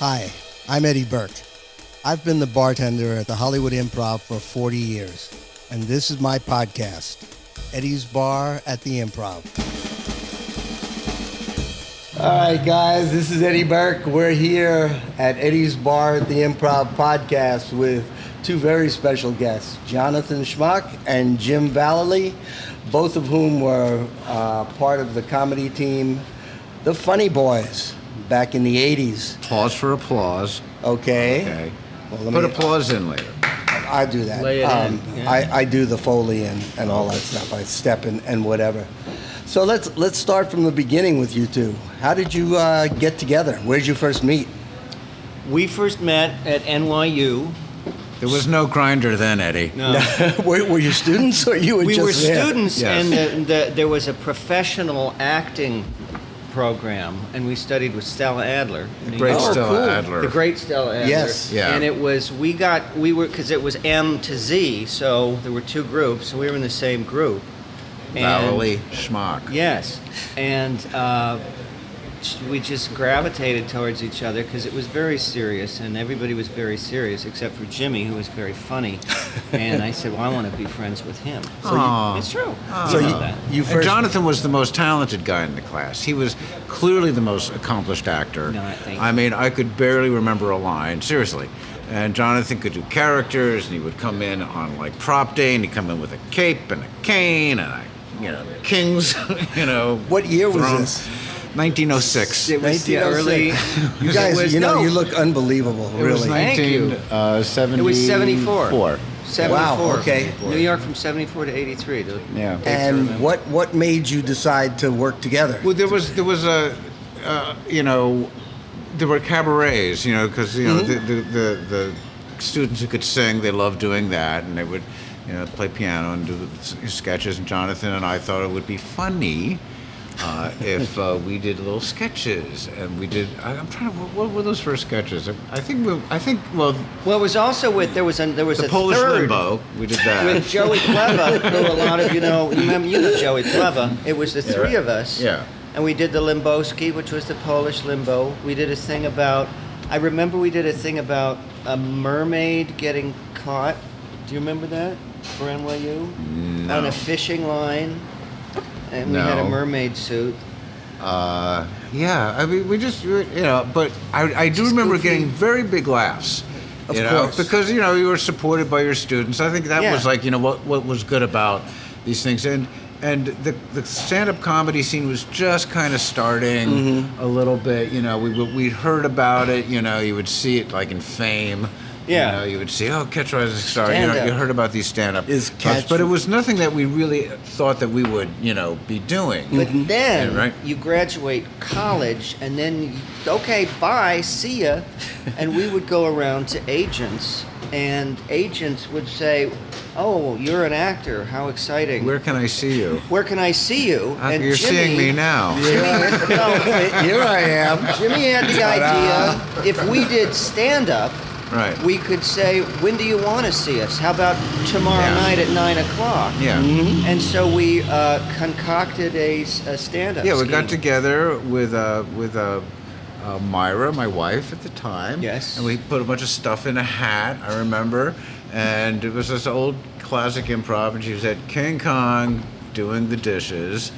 Hi, I'm Eddie Burke. I've been the bartender at the Hollywood Improv for 40 years, and this is my podcast, Eddie's Bar at the Improv. All right, guys, this is Eddie Burke. We're here at Eddie's Bar at the Improv podcast with two very special guests, Jonathan Schmock and Jim Vallely, both of whom were part of the comedy team, The Funny Boys, back in the 80s. Pause for applause. Okay. Well, Put applause in later. I do that. Lay it in. Yeah. I do the Foley and all that stuff. I step and whatever. So let's start from the beginning with you two. How did you get together? Where did you first meet? We first met at NYU. There was no grinder then, Eddie. No. were you students or you were We just were there? students, Yes. and there was a professional acting program, and we studied with Stella Adler. The great Oh, Stella cool. Adler. The great Stella Adler. Yes. Yeah. And it was, because it was M to Z, so there were two groups, so we were in the same group. Vallely Schmock. Yes. And we just gravitated towards each other because it was very serious, and everybody was very serious except for Jimmy, who was very funny. And I said, well, I want to be friends with him. Aw. It's true. So You know that. you And first. Jonathan was the most talented guy in the class. He was clearly the most accomplished actor. No, thank I you. mean, I could barely remember a line, seriously. And Jonathan could do characters, and he would come in on like prop day, and he'd come in with a cape and a cane and kings, What year was throne. this? 1906. It was the 1906. early. You guys, it was, you look unbelievable, It was really. Thank you. 1974. It was 74. 74. Wow, okay. New York from 74 to 83. Yeah. And what made you decide to work together? Well, there was a, there were cabarets, because the students who could sing, they loved doing that, and they would, play piano and do sketches. And Jonathan and I thought it would be funny if we did little sketches, and we did. I'm trying to. What were those first sketches? I think. Well, Well, it was also with there was the a Polish third limbo. We did that. with Joey Pleva, who a lot of you know Joey Pleva. It was the three of us. Yeah. And we did the Limboski, which was the Polish limbo. We did a thing about. I remember we did a thing about a mermaid getting caught. Do you remember that for NYU? No. On a fishing line, and we had a No. mermaid suit. Yeah, I mean, we just, but I do remember getting very big laughs. Of course. Because, you were supported by your students. I think that Yeah. was like, what was good about these things. And the stand-up comedy scene was just kind of starting a little bit. We'd heard about it. You would see it like in Fame. Yeah. You would see, Catch a Rising Star. Stand-up. You heard about these stand-up. Catch- But it was nothing that we really thought that we would, be doing. But then Yeah, right. you graduate college, and then okay, bye, see ya. And we would go around to agents, and agents would say, "Oh, you're an actor. How exciting! Where can I see you? Where can I see you?" And You're Jimmy, seeing me now. Here I am. Jimmy had the idea: if we did stand-up, Right. we could say, "When do you want to see us? How about tomorrow Yeah. night at 9:00?" Yeah. And so we concocted a stand-up. Yeah, we scheme. got together with Myra, my wife at the time. Yes. And we put a bunch of stuff in a hat, I remember. And it was this old classic improv, and she said, King Kong doing the dishes.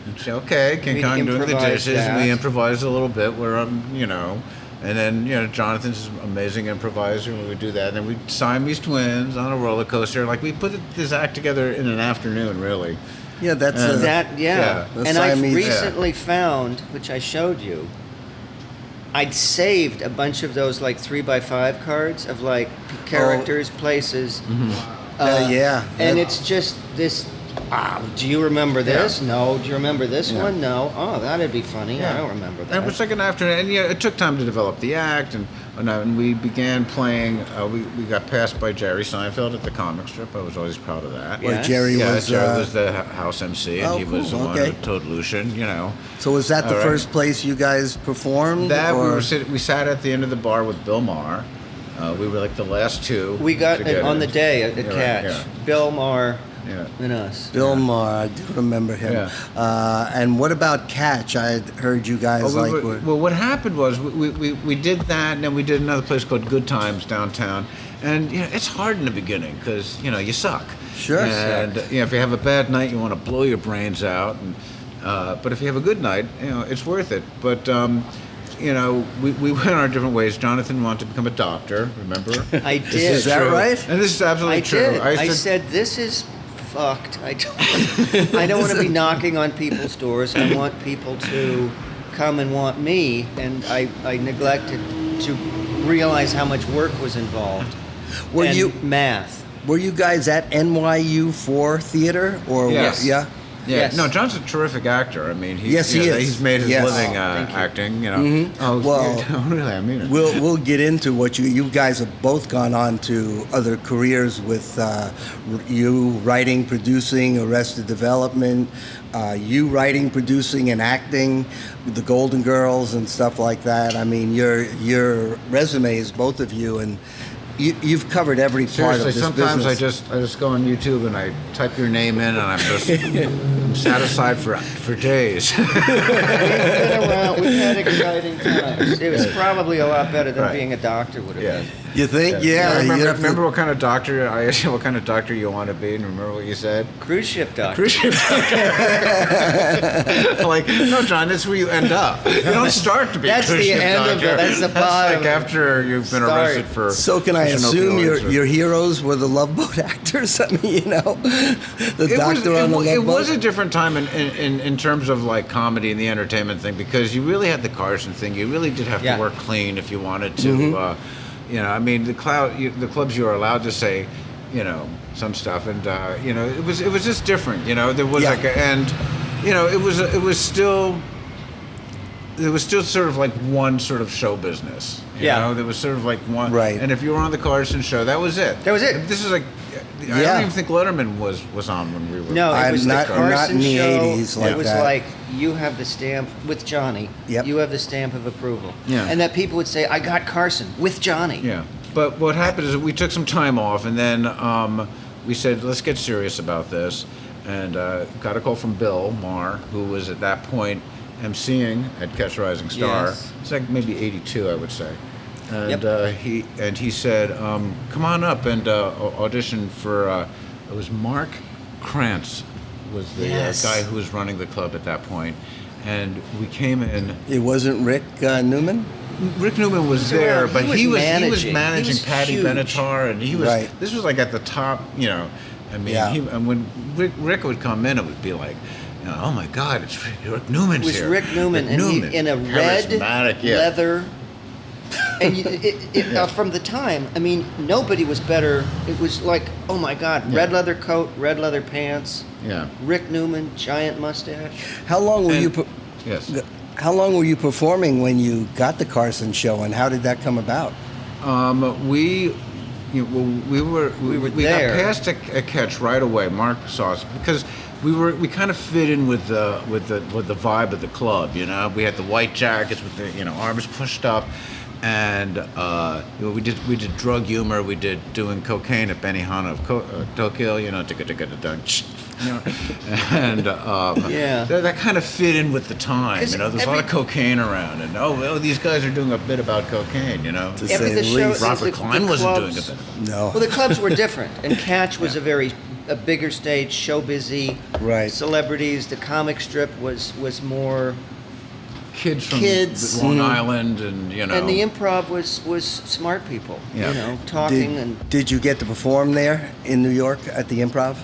And she said, okay, King We Kong doing the improvised dishes. And we that. improvised a little bit where and then, Jonathan's an amazing improviser, and we would do that. And then we'd Siamese twins on a roller coaster. Like, we put this act together in an afternoon, really. Yeah, that's Yeah. The And I've Siamese- recently found, which I showed you, I'd saved a bunch of those like 3x5 cards of like characters, places. yeah. And it's just this. Do you remember this? Yeah. No. Do you remember this Yeah. one? No. Oh, that'd be funny. Yeah. I don't remember that. And it was like an afternoon, and it took time to develop the act, and we began playing. We got passed by Jerry Seinfeld at the comic strip. I was always proud of that. Where Yes. Jerry was. Jerry was the house MC, and oh, he was the cool, one okay. who told Lucian, So was that the All right. first place you guys performed? That or? we sat at the end of the bar with Bill Maher. We were like the last two. we got it together. on the day at Yeah, right, Catch. yeah. Bill Maher, than us. Bill Maher, I do remember him. Yeah. And what about Catch? I heard you guys Well, what happened was we did that, and then we did another place called Good Times downtown. And it's hard in the beginning because you suck. Sure. And if you have a bad night, you want to blow your brains out. And but if you have a good night, it's worth it. But we went our different ways. Jonathan wanted to become a doctor. Remember? I did. Is that right? And this is absolutely true. Did. I said this is fucked. I don't want to be knocking on people's doors. I want people to come and want me, and I neglected to realize how much work was involved. Math? Were you guys at NYU for theater or Yes. Yeah? Yes. No, John's a terrific actor. I mean, he is. He's made his Yes. living acting. Mm-hmm. Oh, well, really? I mean it. We'll get into what you guys have both gone on to other careers with you writing, producing, Arrested Development, you writing, producing, and acting, the Golden Girls and stuff like that. I mean, your resumes, both of you, and you've covered every part of this sometimes business. I just go on YouTube and I type your name in, and I'm satisfied for days. We've been around. We've had exciting times. It was probably a lot better than being a doctor would have been. You think? Yeah. Remember what kind of doctor I asked you what kind of doctor you want to be, and remember what you said? Cruise ship doctor. Cruise ship doctor. Like, no, John, that's where you end up. You don't start to be a cruise ship doctor. That's the bottom. That's like after you've been arrested for. So can I assume your heroes were the Love Boat actors? I mean, the doctor on the Love Boat. It was a different time in terms of like comedy and the entertainment thing, because you really had the Carson thing. You really did have to work clean if you wanted to. Mm-hmm. I mean, the clubs you were allowed to say, some stuff, and it was just different. There was it was still sort of like one sort of show business. There was sort of like one. Right. And if you were on the Carson show, that was it. That was it. This is like. I don't even think Letterman was on when we were. No, it was not the Carson in the show. 80s like it was that. like you have the stamp with Johnny. Yep. You have the stamp of approval. Yeah. And that people would say, "I got Carson with Johnny." Yeah. But what happened is we took some time off, and then we said, let's get serious about this, and got a call from Bill Maher, who was at that point emceeing at Catch a Rising Star. Yes. It's like maybe 82, I would say. And Yep. he said, come on up and audition for, it was Mark Krantz was the guy who was running the club at that point. And we came in. It wasn't Rick Newman? Rick Newman was there, but he was managing Patty huge. Benatar, and he was. Right. This was like at the top, I mean, and when Rick would come in, it would be like, oh my God, it's Rick Newman's It was here. Rick Newman, and he in a red Charismatic, leather. And from the time, I mean, nobody was better. It was like, oh my God, red leather coat, red leather pants. Yeah. Rick Newman, giant mustache. How long were you? Yes. How long were you performing when you got the Carson show, and how did that come about? We there. got past a catch right away. Mark saw us because we kind of fit in with the vibe of the club. We had the white jackets with the arms pushed up, and we did drug humor. We did doing cocaine at Benihana of Tokyo. And that kind of fit in with the time. There's a lot of cocaine around, and these guys are doing a bit about cocaine. To say the least. Robert Klein wasn't doing a bit about it. No. Well, the clubs were different, and Catch was a bigger stage, show busy, Right. celebrities. The comic strip was more. Kids from Kids. Long Island, and And the Improv was smart people, Yeah. talking Did you get to perform there in New York at the Improv?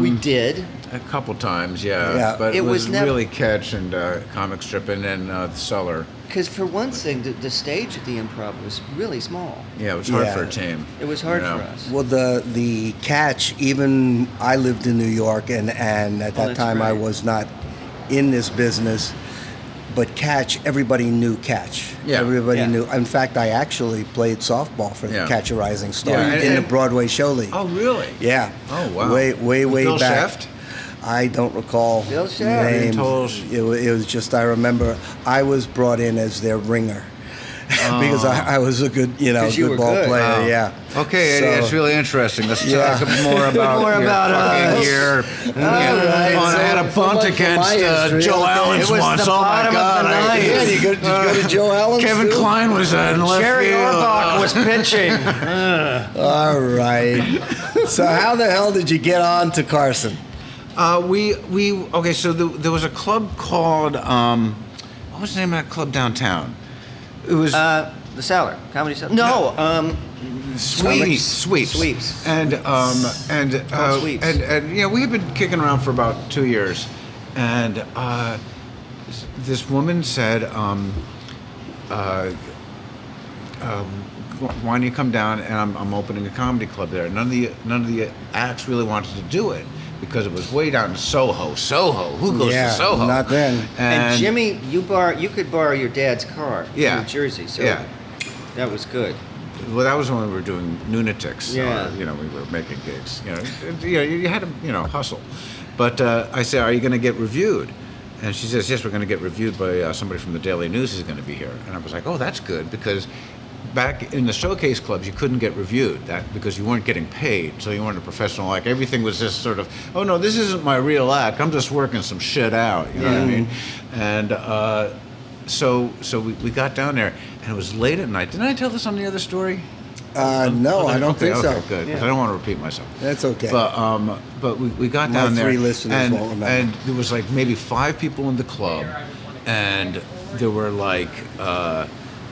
we did. a couple times, Yeah. but It it was was never- really Catch and comic strip, and then the Cellar. Because for one thing, the stage at the Improv was really small. Yeah, it was hard Yeah. for a team. It was hard you know. for us. Well, the Catch, even I lived in New York, and at that that's time I great. was not in this business. But Catch, everybody knew Catch. Yeah. Everybody Yeah. knew. In fact, I actually played softball for Yeah. Catch a Rising Star Yeah, in the and- Broadway show league. Oh, really? Yeah. Oh, wow. Way With Bill back. Shaft? I don't recall Bill Shaft. names. Total- It was just, I remember I was brought in as their ringer. because I was a good, 'Cause you good were ball good. player. Wow. Yeah. Okay, Eddie, So- it's really interesting. Let's Yeah. talk more about More your about fucking us. year. right, I had a so bunt much for against my history, Joe okay. Allen's It was once. the Oh my bottom of God! the ninth. Yeah, did you go to Joe Allen's Kevin too? Kline was in left Jerry field. Orbach was pitching. All right. So how the hell did you get on to Carson? Okay. So there was a club called what was the name of that club downtown? It was The Cellar, Comedy Cellar. No, Sweeps. And Sweeps. and we had been kicking around for about 2 years, and this woman said, "Why don't you come down?" And I'm opening a comedy club there. None of the acts really wanted to do it because it was way down in Soho. Who goes Yeah, to Soho? not then. and Jimmy, you could borrow your dad's car Yeah. from New Jersey, so Yeah. that was good. Well, that was when we were doing Lunatics. Yeah. We were making gigs. You had to, hustle. But I said, "Are you going to get reviewed?" And she says, "Yes, we're going to get reviewed by somebody from the Daily News is going to be here." And I was like, "Oh, that's good," because back in the showcase clubs, you couldn't get reviewed because you weren't getting paid, so you weren't a professional act. Everything was just sort of, "Oh no, this isn't my real act. I'm just working some shit out." You know what I mean? And so we got down there, and it was late at night. Didn't I tell this on the other story? No, I don't think so. Okay, good. 'Cause I don't want to repeat myself. That's okay. But we got My down there, 3 listeners won't remember. and there was like maybe 5 people in the club, and there were like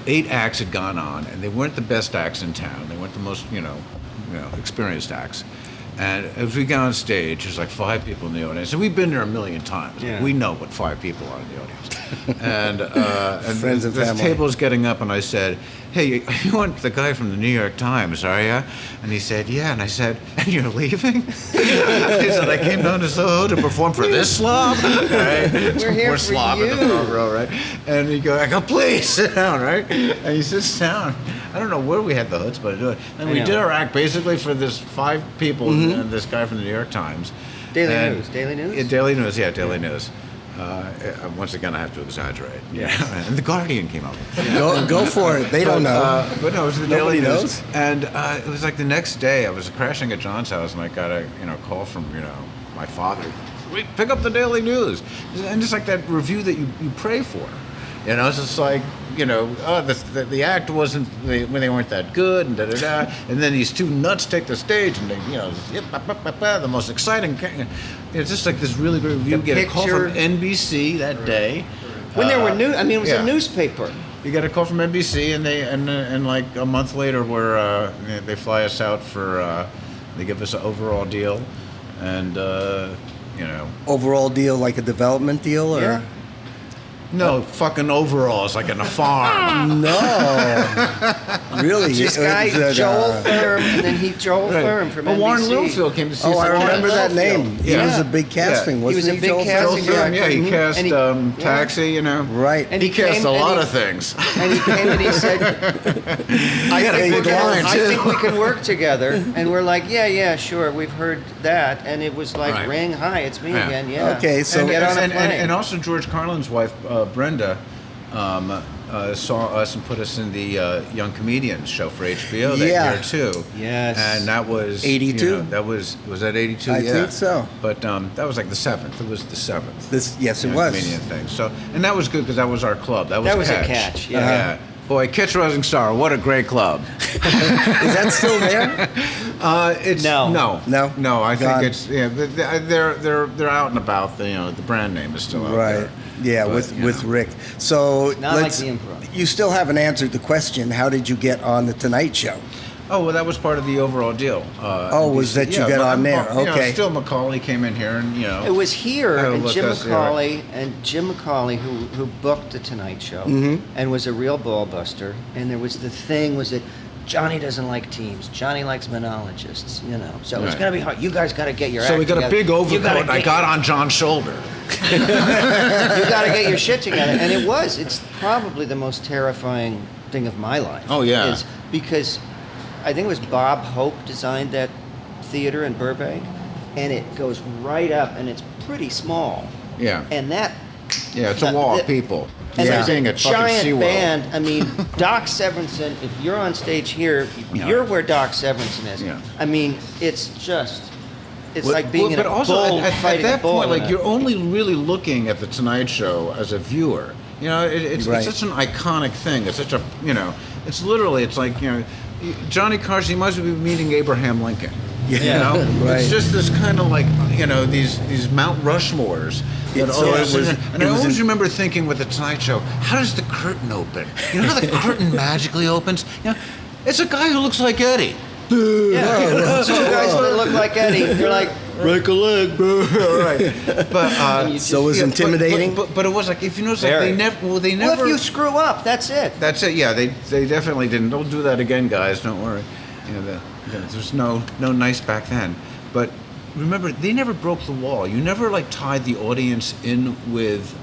8 acts had gone on, and they weren't the best acts in town. They weren't the most experienced acts. And as we got on stage, there's like 5 people in the audience, and we've been there a million times. Yeah. We know what 5 people are in the audience. And Friends and this family. table's getting up, and I said, "Hey, you want the guy from the New York Times, are you?" And he said, "Yeah." And I said, "And you're leaving?" He said, "I came down to Soho to perform for this slob." Right? We're here Poor for slob in the you. front row, right? And I go, "Please sit down," right? And he sits down. I don't know where we had the chutzpah to do it. And we know. did our act basically for this 5 people and this guy from the New York Times. Daily And- News. Daily News? Yeah, Daily News. Yeah, Daily News. Once again, I have to exaggerate. Yeah. And the Guardian came up. Go for it. They don't know. But no, it was the Nobody Daily News. knows? And it was like the next day, I was crashing at John's house, and I got a call from my father. Pick up the Daily News, and just like that review that you pray for. It's just like the act wasn't when they weren't that good, and and then these 2 nuts take the stage, and they the most exciting. It's just like this really great review. The You get a call from picture. NBC that day. When there were it was yeah. a newspaper. You get a call from NBC, and like a month later, they fly us out for they give us an overall deal, and Overall deal, like a development deal, or Yeah. no fucking overalls like in a farm. no? Really? This Is guy, it, Joel Thurm, and then Joel Thurm from Well, NBC. Warren Littlefield came to see us. Oh, I at remember that Littlefield. name. He Yeah. was a big casting, Yeah. wasn't He was a big Joel casting Thurm? Joel Thurm, yeah, he Mhm. cast And he- Taxi, Right. And he cast came a and lot he- of things. And he came and he said, I got a think big we can- line, I too. think we can work together. And we're like, yeah, sure, we've heard that. And it was like, Right. ring, hi, it's me Yeah. again, yeah. Okay, so- and get on a and, plane. and also George Carlin's wife, Brenda, saw us and put us in the Young Comedians show for HBO that Yeah. year too. Yes. And that was 82? that was that 82? I Yeah. think so. But that was like the 7th. It was the 7th. Yes, it Young was. Comedian thing. So and that was good because that was our club. That was That was a Catch. Catch, yeah. Yeah. Boy, Catch Rising Star, what a great club. Is that still there? It's No. no. I Gone. think it's they're out and about. The brand name is still out Right. there. Yeah, But, with Rick. So Not like let's. the Improv. You still haven't answered the question. How did you get on the Tonight Show? Oh well, that was part of the overall deal. Was that you got on there? Okay. Still Macaulay came in here, and It was here, Oh, and look, Jim that's- Macaulay, who booked the Tonight Show, and was a real ball buster. And there was the thing was that Johnny doesn't like teams. Johnny likes monologists, So it's Right. gonna be hard. You guys got to get your. So act we got together. a big You overcoat, gotta and I get got on John's shoulder. You got to get your shit together, and it was. It's probably the most terrifying thing of my life. Oh, yeah. Is because I think it was Bob Hope designed that theater in Burbank, and it goes right up, and it's pretty small. Yeah. And that Yeah, it's a wall of people. And Yeah. there's Being a at fucking giant SeaWorld. band. I mean, Doc Severinsen, if you're on stage here, Yeah. you're where Doc Severinsen is. Yeah. I mean, it's just, it's Well, like being in but a also bull at fighting that a bull. point, in like a- you're only really looking at the Tonight Show as a viewer. You know, it's Right. such an iconic thing. It's such a, you know, it's literally, it's like, you know, Johnny Carson, you might as well be meeting Abraham Lincoln. You know, Right. it's just this kind of like, you know, these Mount Rushmores. That So always- it was- and it I was always in- remember thinking with the Tonight Show, how does the curtain open? You know how the curtain magically opens? You know, it's a guy who looks like Eddie. Yeah, two guys that look like Eddie. You're like, Break a leg, bro. All right, but So it was intimidating? But it was like, if you notice, like, Very. they never. Well, they well, never. if you screw up, that's it. That's it. Yeah, they definitely didn't. Don't do that again, guys. Don't worry. You know, there's no nice back then. But remember, they never broke the wall. You never like tied the audience in with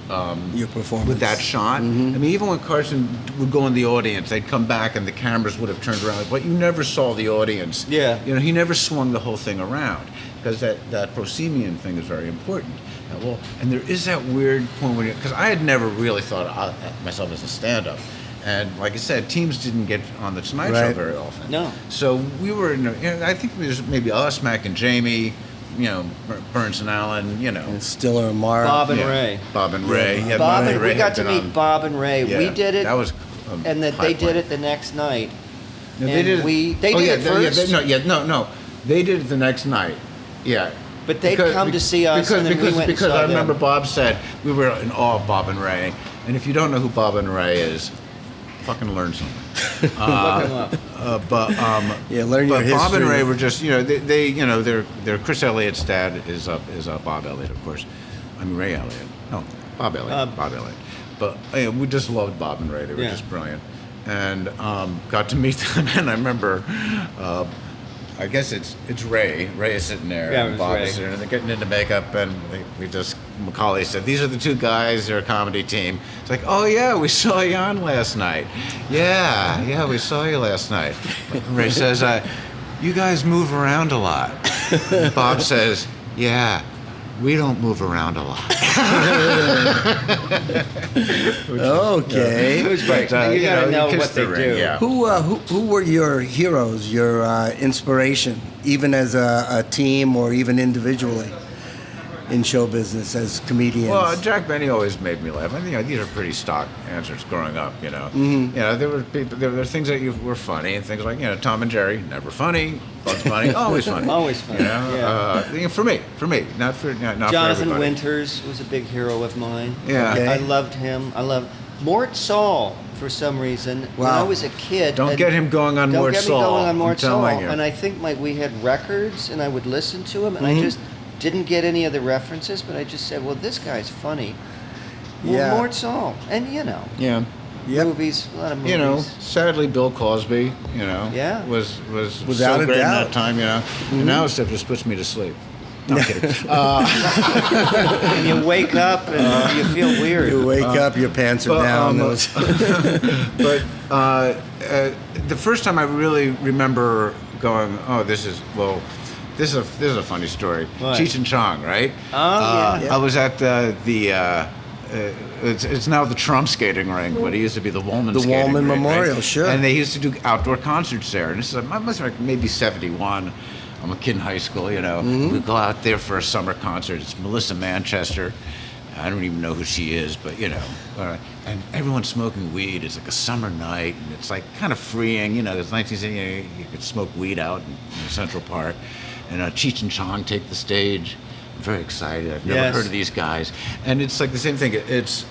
Your performance. with that shot. I mean, even when Carson would go in the audience, they'd come back and the cameras would have turned around, but you never saw the audience. Yeah. You know, he never swung the whole thing around because that proscenium thing is very important. Well, and there is that weird point when because I had never really thought of myself as a stand-up. And like I said, teams didn't get on the Tonight Show Right. very often. No. So we were, you know, I think there's maybe us, Mac and Jamie, you know, Burns and Allen, you know. And Stiller and Mara. Bob and Yeah. Ray. Bob and Ray. Yeah, Bob and Ray we got had to been meet on- Bob and Ray. Yeah, We did it, That was and that high they did point. it the next night. No, and did it. they oh, did yeah, it first. no. They did it the next night. Yeah. But they'd come to see us, and then we went and because saw I remember them. Bob said we were in awe of Bob and Ray, and if you don't know who Bob and Ray is, fucking learn something. Look 'em up. Yeah, learn your but Bob and history. Ray were just, you know, they you know, they're Chris Elliott's dad is Bob Elliott, of course. I mean Ray Elliott. No, Bob Elliott. Bob Elliott. But we just loved Bob and Ray. They were Yeah. just brilliant, and got to meet them. And I remember, I guess it's Ray. Ray is sitting there, Yeah, it and was Bob Ray. is sitting there, and they're getting into makeup, and Macaulay said, "These are the two guys. They're a comedy team." It's like, "Oh yeah, we saw you on last night." Yeah, we saw you last night. Ray says, "You guys move around a lot." And Bob says, "Yeah, we don't move around a lot." Okay. It was great. But, you gotta know kiss what they the ring, do. yeah. Who were your heroes, your inspiration, even as a team or even individually in show business as comedians? Well, Jack Benny always made me laugh. I think, you know, these are pretty stock answers growing up. You know, you know, there were things that were funny, and things like, you know, Tom and Jerry, never funny. Bugs Bunny, always funny. Always funny, You know, yeah. you know, for me, not for Jonathan everybody. Winters was a big hero of mine. Yeah. Okay. I loved him. I loved Mort Saul for some reason. When Wow. I was a kid. Don't and- get him going on Don't Mort get me Saul, going on I'm Mort Saul. telling you. And I think we had records, and I would listen to him, and I just didn't get any of the references, but I just said, well, this guy's funny. Well, Yeah. Mort Saul. And, you know, Yeah. Yep. movies, a lot of movies. You know, sadly, Bill Cosby, you know, Yeah. was Without so a great in doubt. that time, you know. And now stuff just puts me to sleep. No, I'm kidding. And you wake up and you feel weird. You wake up, your pants are but, down. but the first time I really remember going, oh, this is a funny story. What? Cheech and Chong, right? Oh, yeah. I was at it's now the Trump skating rink, but it used to be the Woolman The skating Woolman rink, Memorial, right? sure. And they used to do outdoor concerts there. And this is, I must have been maybe 71. I'm a kid in high school, you know. We go out there for a summer concert. It's Melissa Manchester. I don't even know who she is, but you know. And everyone's smoking weed. It's like a summer night, and it's like kind of freeing. You know, it's 1970. You could smoke weed out in Central Park. And Cheech and Chong take the stage. I'm very excited. I've never Yes. heard of these guys. And it's like the same thing. It's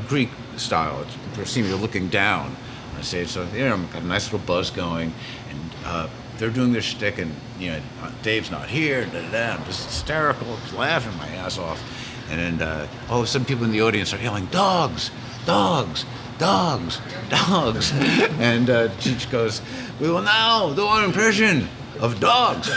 Greek style. It's proscenium. You're looking down on the stage. So you know, I've got a nice little buzz going, and they're doing their shtick, and you know, Dave's not here. Da, da, da. I'm just hysterical, laughing my ass off. And then all of a sudden, people in the audience are yelling, "Dogs! Dogs! Dogs! Dogs!" And Cheech goes, "We will now do an impression of dogs."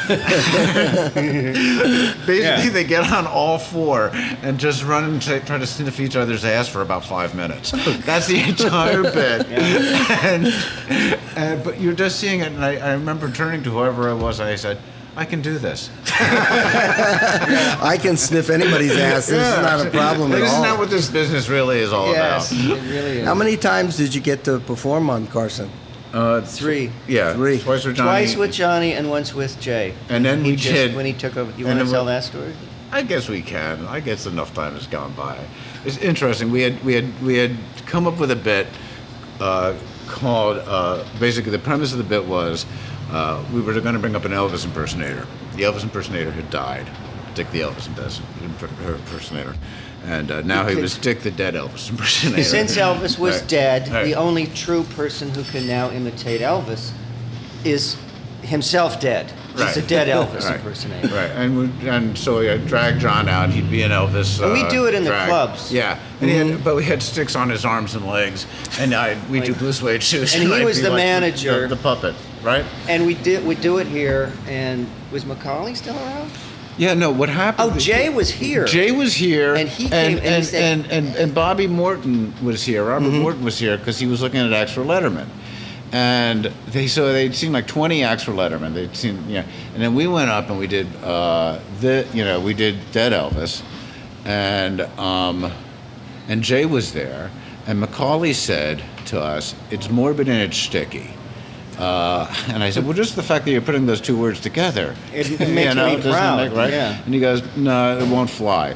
Basically, they get on all four and just run and try to sniff each other's ass for about 5 minutes. That's the entire bit. And but you're just seeing it, and I remember turning to whoever it was, and I said, I can do this. I can sniff anybody's ass. This is not a problem at all. Isn't that what this business really is all Yes, about? it really is. How many times did you get to perform on Carson? 3. Yeah, Three. Twice with Johnny. Twice with Johnny and once with Jay. And then He we just- did. when he took over. You and want to then tell we- that story? I guess we can. I guess enough time has gone by. It's interesting. We had come up with a bit called basically the premise of the bit was we were going to bring up an Elvis impersonator. The Elvis impersonator had died. Dick the Elvis impersonator. And now he was Dick the dead Elvis impersonator. Since Elvis was Right. dead, Right. the only true person who can now imitate Elvis is himself dead. He's a Right. dead Elvis Right. impersonator. Right, and so we had dragged John out. He'd be an Elvis. And we do it in the drag. clubs. Yeah, and but we had sticks on his arms and legs, and we do blue suede shoes. And he I'd was be the like manager. the puppet, right? And we do it here. And was Macaulay still around? Yeah, no. What happened? Oh, Jay was here. Jay was here, And he came and he said- and Bobby Morton was here. Robert Morton was here because he was looking at acts for Letterman. And they'd seen like 20 acts for Letterman. They'd seen, and then we went up and we did we did Dead Elvis, and Jay was there, and Macaulay said to us, "It's morbid and it's sticky." And I said, "Well, just the fact that you're putting those two words together, It makes me doesn't proud, right?" yeah. And he goes, "No, it won't fly."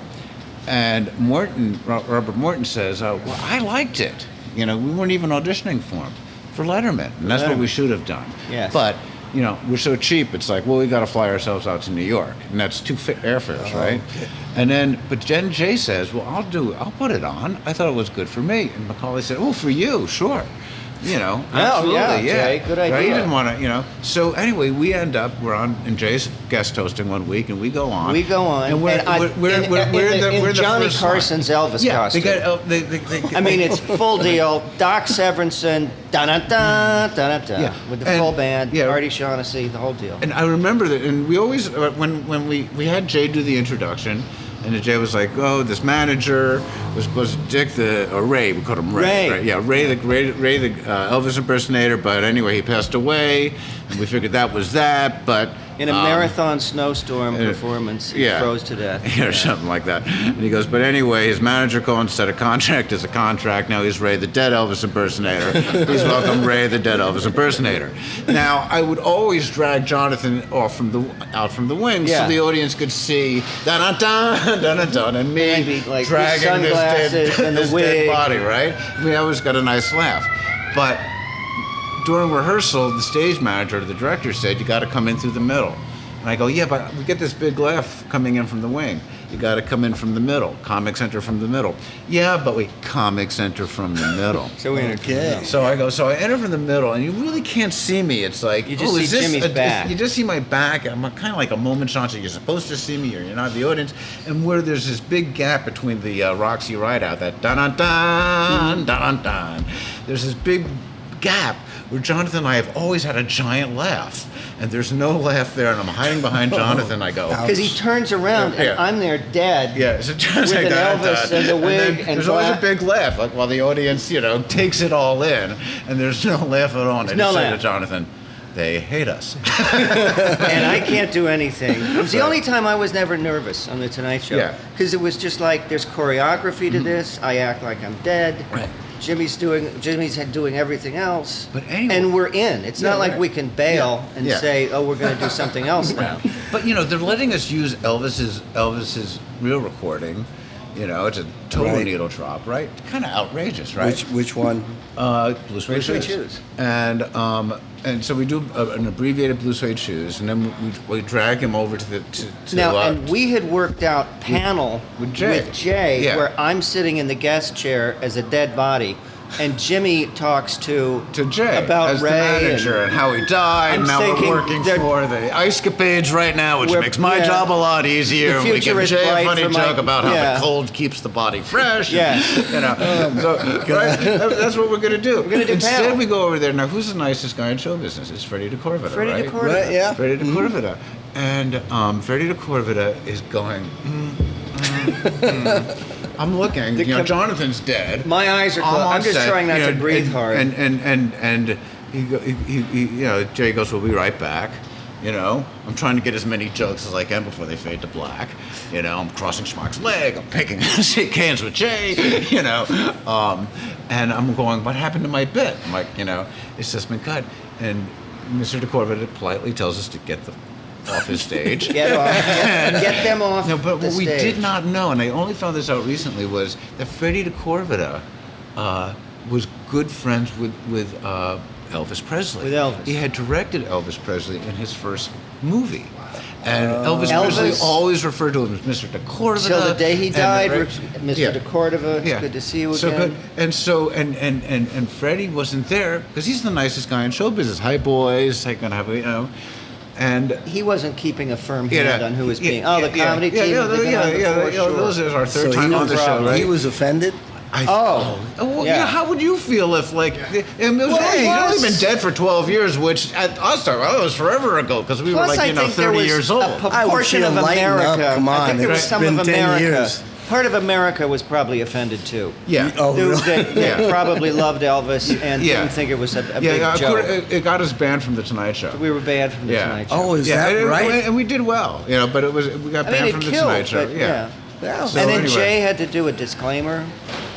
And Robert Morton says, "Well, I liked it. We weren't even auditioning for Letterman, and that's what we should have done. Yes. But we're so cheap. It's like, well, we got to fly ourselves out to New York, and that's 2 airfares, right? Okay. And then, but then Jay says, well, I'll put it on. I thought it was good for me. And Macaulay said, oh, for you, sure. Absolutely, yeah, yeah. Jay, good Right? He idea. didn't want to, So anyway, we're on, and Jay's guest hosting one week, and we go on. We go on. and we're in the Johnny first line. Carson's Elvis Yeah, costume. they I mean, it's full deal. Doc Severinsen, da-da-da, Yeah. with the And- full band, yeah. Artie Shaughnessy, the whole deal. And I remember that, and we always, when we had Jay do the introduction, and Jay was like, oh, this manager was supposed to Dick or Ray, we called him Ray. Ray. Right? Yeah, Ray the Elvis impersonator, but anyway, he passed away, and we figured that was that, but... In a marathon snowstorm performance, he froze to death. Or something like that. And he goes, but anyway, his manager called and said a contract is a contract. Now he's Ray the dead Elvis impersonator. Please welcome Ray the dead Elvis impersonator. Now, I would always drag Jonathan out from the wings so the audience could see dun-dun-dun, dun-dun-dun, and me Maybe, like, dragging with sunglasses and the this wig. dead body, right? I mean, I always got a nice laugh. But during rehearsal, the stage manager or the director said, you got to come in through the middle. And I go, yeah, but we get this big laugh coming in from the wing. You got to come in from the middle. Comic Center from the middle. Yeah, but Comic Center from the middle. So we entered. Okay. So I enter from the middle, and you really can't see me. It's like, You just oh, see is this Jimmy's back. You just see my back. I'm kind of like a moment shot. So you're supposed to see me, or you're not the audience. And where there's this big gap between the Roxy Rideout, that dun dun dun dun dun. There's this big gap where Jonathan and I have always had a giant laugh, and there's no laugh there, and I'm hiding behind Jonathan. I go, Because he turns around Yeah. and I'm there dead. yeah, so John's With like, an dun, Elvis dun. and the wig then and there's always a black. big laugh, like while the audience, takes it all in, and there's no laugh at all. And I no just say to laugh. Jonathan, they hate us. And I can't do anything. It was the only time I was never nervous on the Tonight Show. Yeah. Because it was just like, there's choreography to this. I act like I'm dead. Right. Jimmy's doing everything else. But anyway- and we're in. It's not like right. we can bail and Yeah. say, oh, we're going to do something else now. But they're letting us use Elvis's real recording. It's a total Right. needle drop, right? Kind of outrageous, right? Which one? Blue suede Blue suede shoes. shoes. And so we do an abbreviated blue suede shoes, and then we drag him over to the Now, and we had worked out panel with Jay. Yeah. where I'm sitting in the guest chair as a dead body, and Jimmy talks to Jay about as Ray the manager and how he died. I'm And now we're thinking working that for the Ice Capades right now, which we're- makes my yeah. job a lot easier. The And we future give is Jay a bright funny for my- joke about how yeah. the cold keeps the body fresh. Yeah. So, right? That's what we're gonna do. We're gonna do Instead, panel. we go over there. Now, who's the nicest guy in show business? It's Freddie DeCorvita, Freddie right? DeCorvita. Right, yeah. Freddie DeCorvita. And Freddie DeCorvita is going. I'm looking. Jonathan's dead. My eyes are closed. on I'm just set, trying not to breathe hard. And Jay goes, "We'll be right back." You know, I'm trying to get as many jokes as I can before they fade to black. You know, I'm crossing Schmock's leg. I'm picking shake hands with Jay. You know, and I'm going, what happened to my bit? I'm like, you know, it's just been cut. And Mr. DeCorva politely tells us to get the off his stage. Get them off. No, but the what we stage. did not know, and I only found this out recently, was that Freddie DeCorva was good friends with Elvis Presley. With Elvis. He had directed Elvis Presley in his first movie. And Elvis Elvis- Presley always referred to him as Mr. DeCorva. Till the day he died, and, Mr. DeCordova, it's good to see you so again. good. And so, and Freddie wasn't there because he's the nicest guy in show business. Hi, boys. How you gonna have a, you know? And He wasn't keeping a firm Yeah, hand on who was being. Oh, the comedy team. Yeah, they've been on before, sure. Those is our third So time he on the was, show, right? he was offended. Well, yeah. how would you feel if, like, he's Plus- only been dead for 12 years, which at us, it was forever ago, because we were, Plus, like, I think there 30 was years a old. proportion of lighten up. America. Come I on, think there was it's some been of 10 America. years. Part of America was probably offended too. Yeah. Oh, Dude, really? that probably loved Elvis and Yeah. didn't think it was a big Yeah, joke. it got us banned from the Tonight Show. We were banned from the Yeah. Tonight Show. Oh, is that and, right? And we did well, you know, but we got I banned mean, from it the killed, Tonight Show. but Yeah. Yeah. So and then anyway. Jay had to do a disclaimer.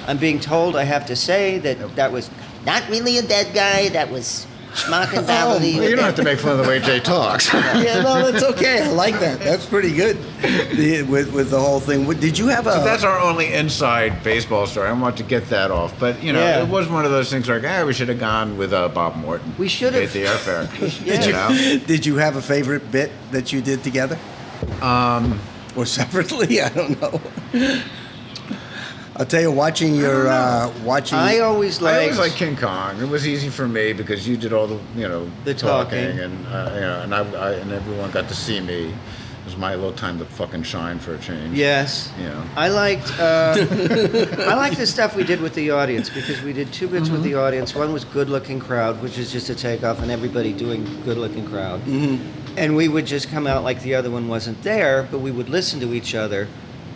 I'm being told I have to say that was not really a dead guy. That was Schmock and Vallely. Well, you don't have to make fun of the way Jay talks. Yeah, no, that's okay. I like that. That's pretty good. With the whole thing. Did you have a? So that's our only inside baseball story. I want to get that off, but you know, Yeah. it was one of those things like, we should have gone with Bob Morton. We should have. at the airfare. Yeah. You know? Did you have a favorite bit that you did together? Or separately? I don't know. I'll tell you, watching your watching. I always I liked. always like King Kong. It was easy for me because you did all the The talking. and you know, and I and everyone got to see me. It was my little time to fucking shine for a change. Yes. You know. I liked I liked the stuff we did with the audience because we did two bits with the audience. One was Good Looking Crowd, which is just a takeoff and everybody doing Good Looking Crowd. And we would just come out like the other one wasn't there, but we would listen to each other.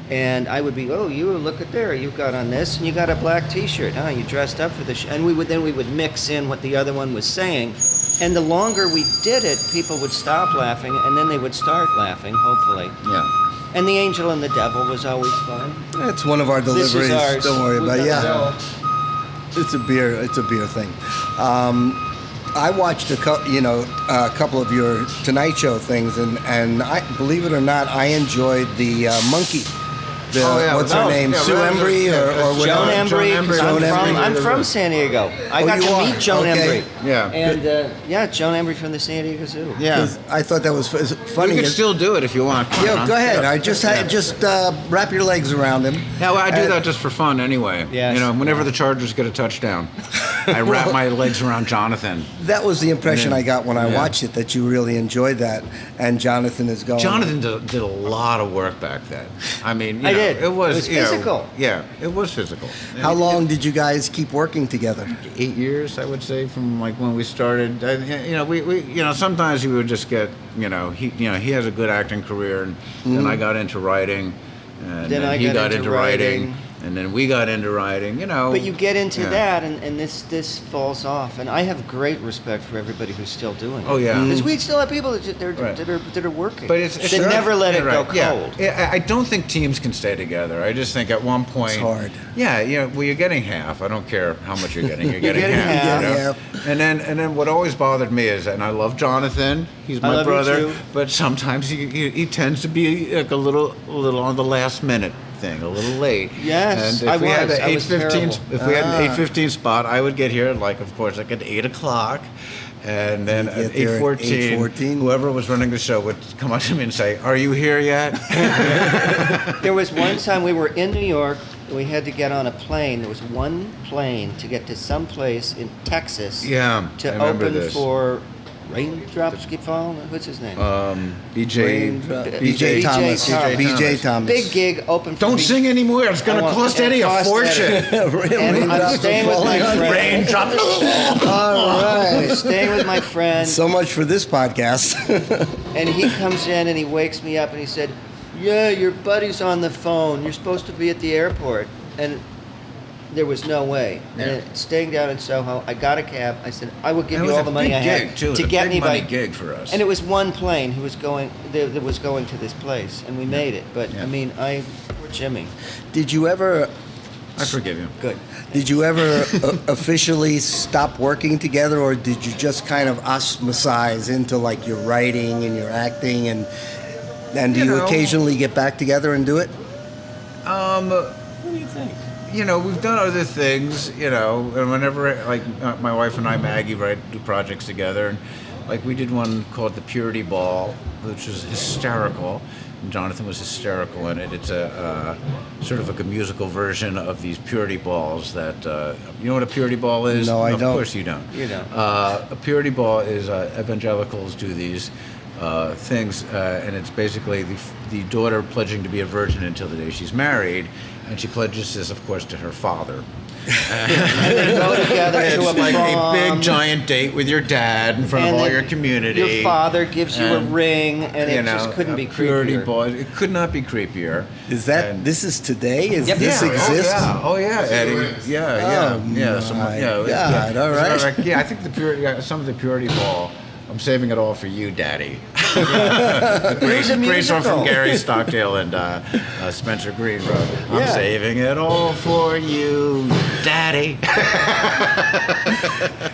And I would be, oh, you look at there, you got on this, and you got a black T-shirt. Oh, you dressed up for the show. And we would mix in what the other one was saying. And the longer we did it, people would stop laughing, and then they would start laughing, hopefully. Yeah. And The Angel and the Devil was always fun. It's one of our This deliveries. is ours. Don't worry We about it. gotta Yeah. go. It's a beer thing. I watched a couple of your Tonight Show things, and I, believe it or not, I enjoyed the monkey. What's her name? yeah, Sue right. Embry Yeah, or whatever? Joan Embry. Joan Embry. Joan Embry. I'm from San Diego. I got you to are? meet Joan Okay. Embry. Yeah. And Joan Embry from the San Diego Zoo. Yeah. 'Cause I thought that was funny. You can still do it if you want. Yeah, go ahead. I just wrap your legs around him. Yeah, well, I do that just for fun anyway. Yes. You know, whenever the Chargers get a touchdown, I wrap my legs around Jonathan. That was the impression Yeah. I got when I Yeah. watched it, that you really enjoyed that. And Jonathan is going. Jonathan did a lot of work back then. I mean, I did. It was, It was you know, physical. yeah, it was physical. How long did you guys keep working together? 8 years, I would say, from like when we started. We sometimes we would just get, he has a good acting career, and then I got into writing, and Then I he got got into into writing, writing. and then we got into writing. But you get into Yeah. that, and this falls off. And I have great respect for everybody who's still doing it. Oh, yeah. Because we still have people that Right. that are working. But it's that never let it go Yeah. cold. Yeah, I don't think teams can stay together. I just think at one point It's hard. Yeah, well, you're getting half. I don't care how much you're getting. You're getting, getting half. you know? Yeah. And then what always bothered me is, and I love Jonathan. He's I my love you brother. too. But sometimes he tends to be like a little on the last minute thing, a little late. Yes, and if I we had was. an I was 8:15, terrible. if we had an 8:15 spot, I would get here of course at 8:00. And then You at get there at 8:14, whoever was running the show would come up to me and say, "Are you here yet?" There was one time we were in New York. We had to get on a plane. There was one plane to get to some place in Texas. Yeah, To I remember open this. for Raindrops Keep Falling. What's his name? BJ. BJ Thomas. Thomas. BJ Thomas. Big gig. Open. For Don't me. sing anymore. It's going to cost Eddie a fortune. And I'm staying with my friend. Raindrop. All I'm right. staying with my friend, So much for this podcast. and he comes in and he wakes me up and he said, "Yeah, your buddy's on the phone. You're supposed to be at the airport." And there was no way. Yeah. And staying down in Soho, I got a cab. I said, I will give And it you was all a the money big I gig, had too. It was to a get big me money by. gig for us. And it was one plane who was going that was going to this place, and we made it. But Yeah. I mean, poor Jimmy. Did you ever I forgive you. Good. Did you ever officially stop working together, or did you just kind of osmosize into like your writing and your acting, and do you occasionally get back together and do it? What do you think? We've done other things, and whenever, like, my wife and I, Maggie, do projects together, and, like, we did one called The Purity Ball, which was hysterical, and Jonathan was hysterical in it. It's a sort of like a musical version of these purity balls that, you know what a purity ball is? No, I don't. Of course you don't. You don't. A purity ball is, evangelicals do these things, and it's basically the daughter pledging to be a virgin until the day she's married, and she pledges this, of course, to her father. And they go together It's to a like prom, a big giant date with your dad in front of and all then your community. Your father gives you a And, ring, and it just couldn't be purity creepier. ball. It could not be creepier. Is that And- this is today? Is Yep. this Yeah. exist? Oh yeah, Eddie. Yeah. Oh, Yeah. my God, all right. I think some of the purity ball. I'm saving it all for you, Daddy. There's a Great song from musical. Gary Stockdale and Spencer Green wrote. I'm Yeah. saving it all for you, Daddy.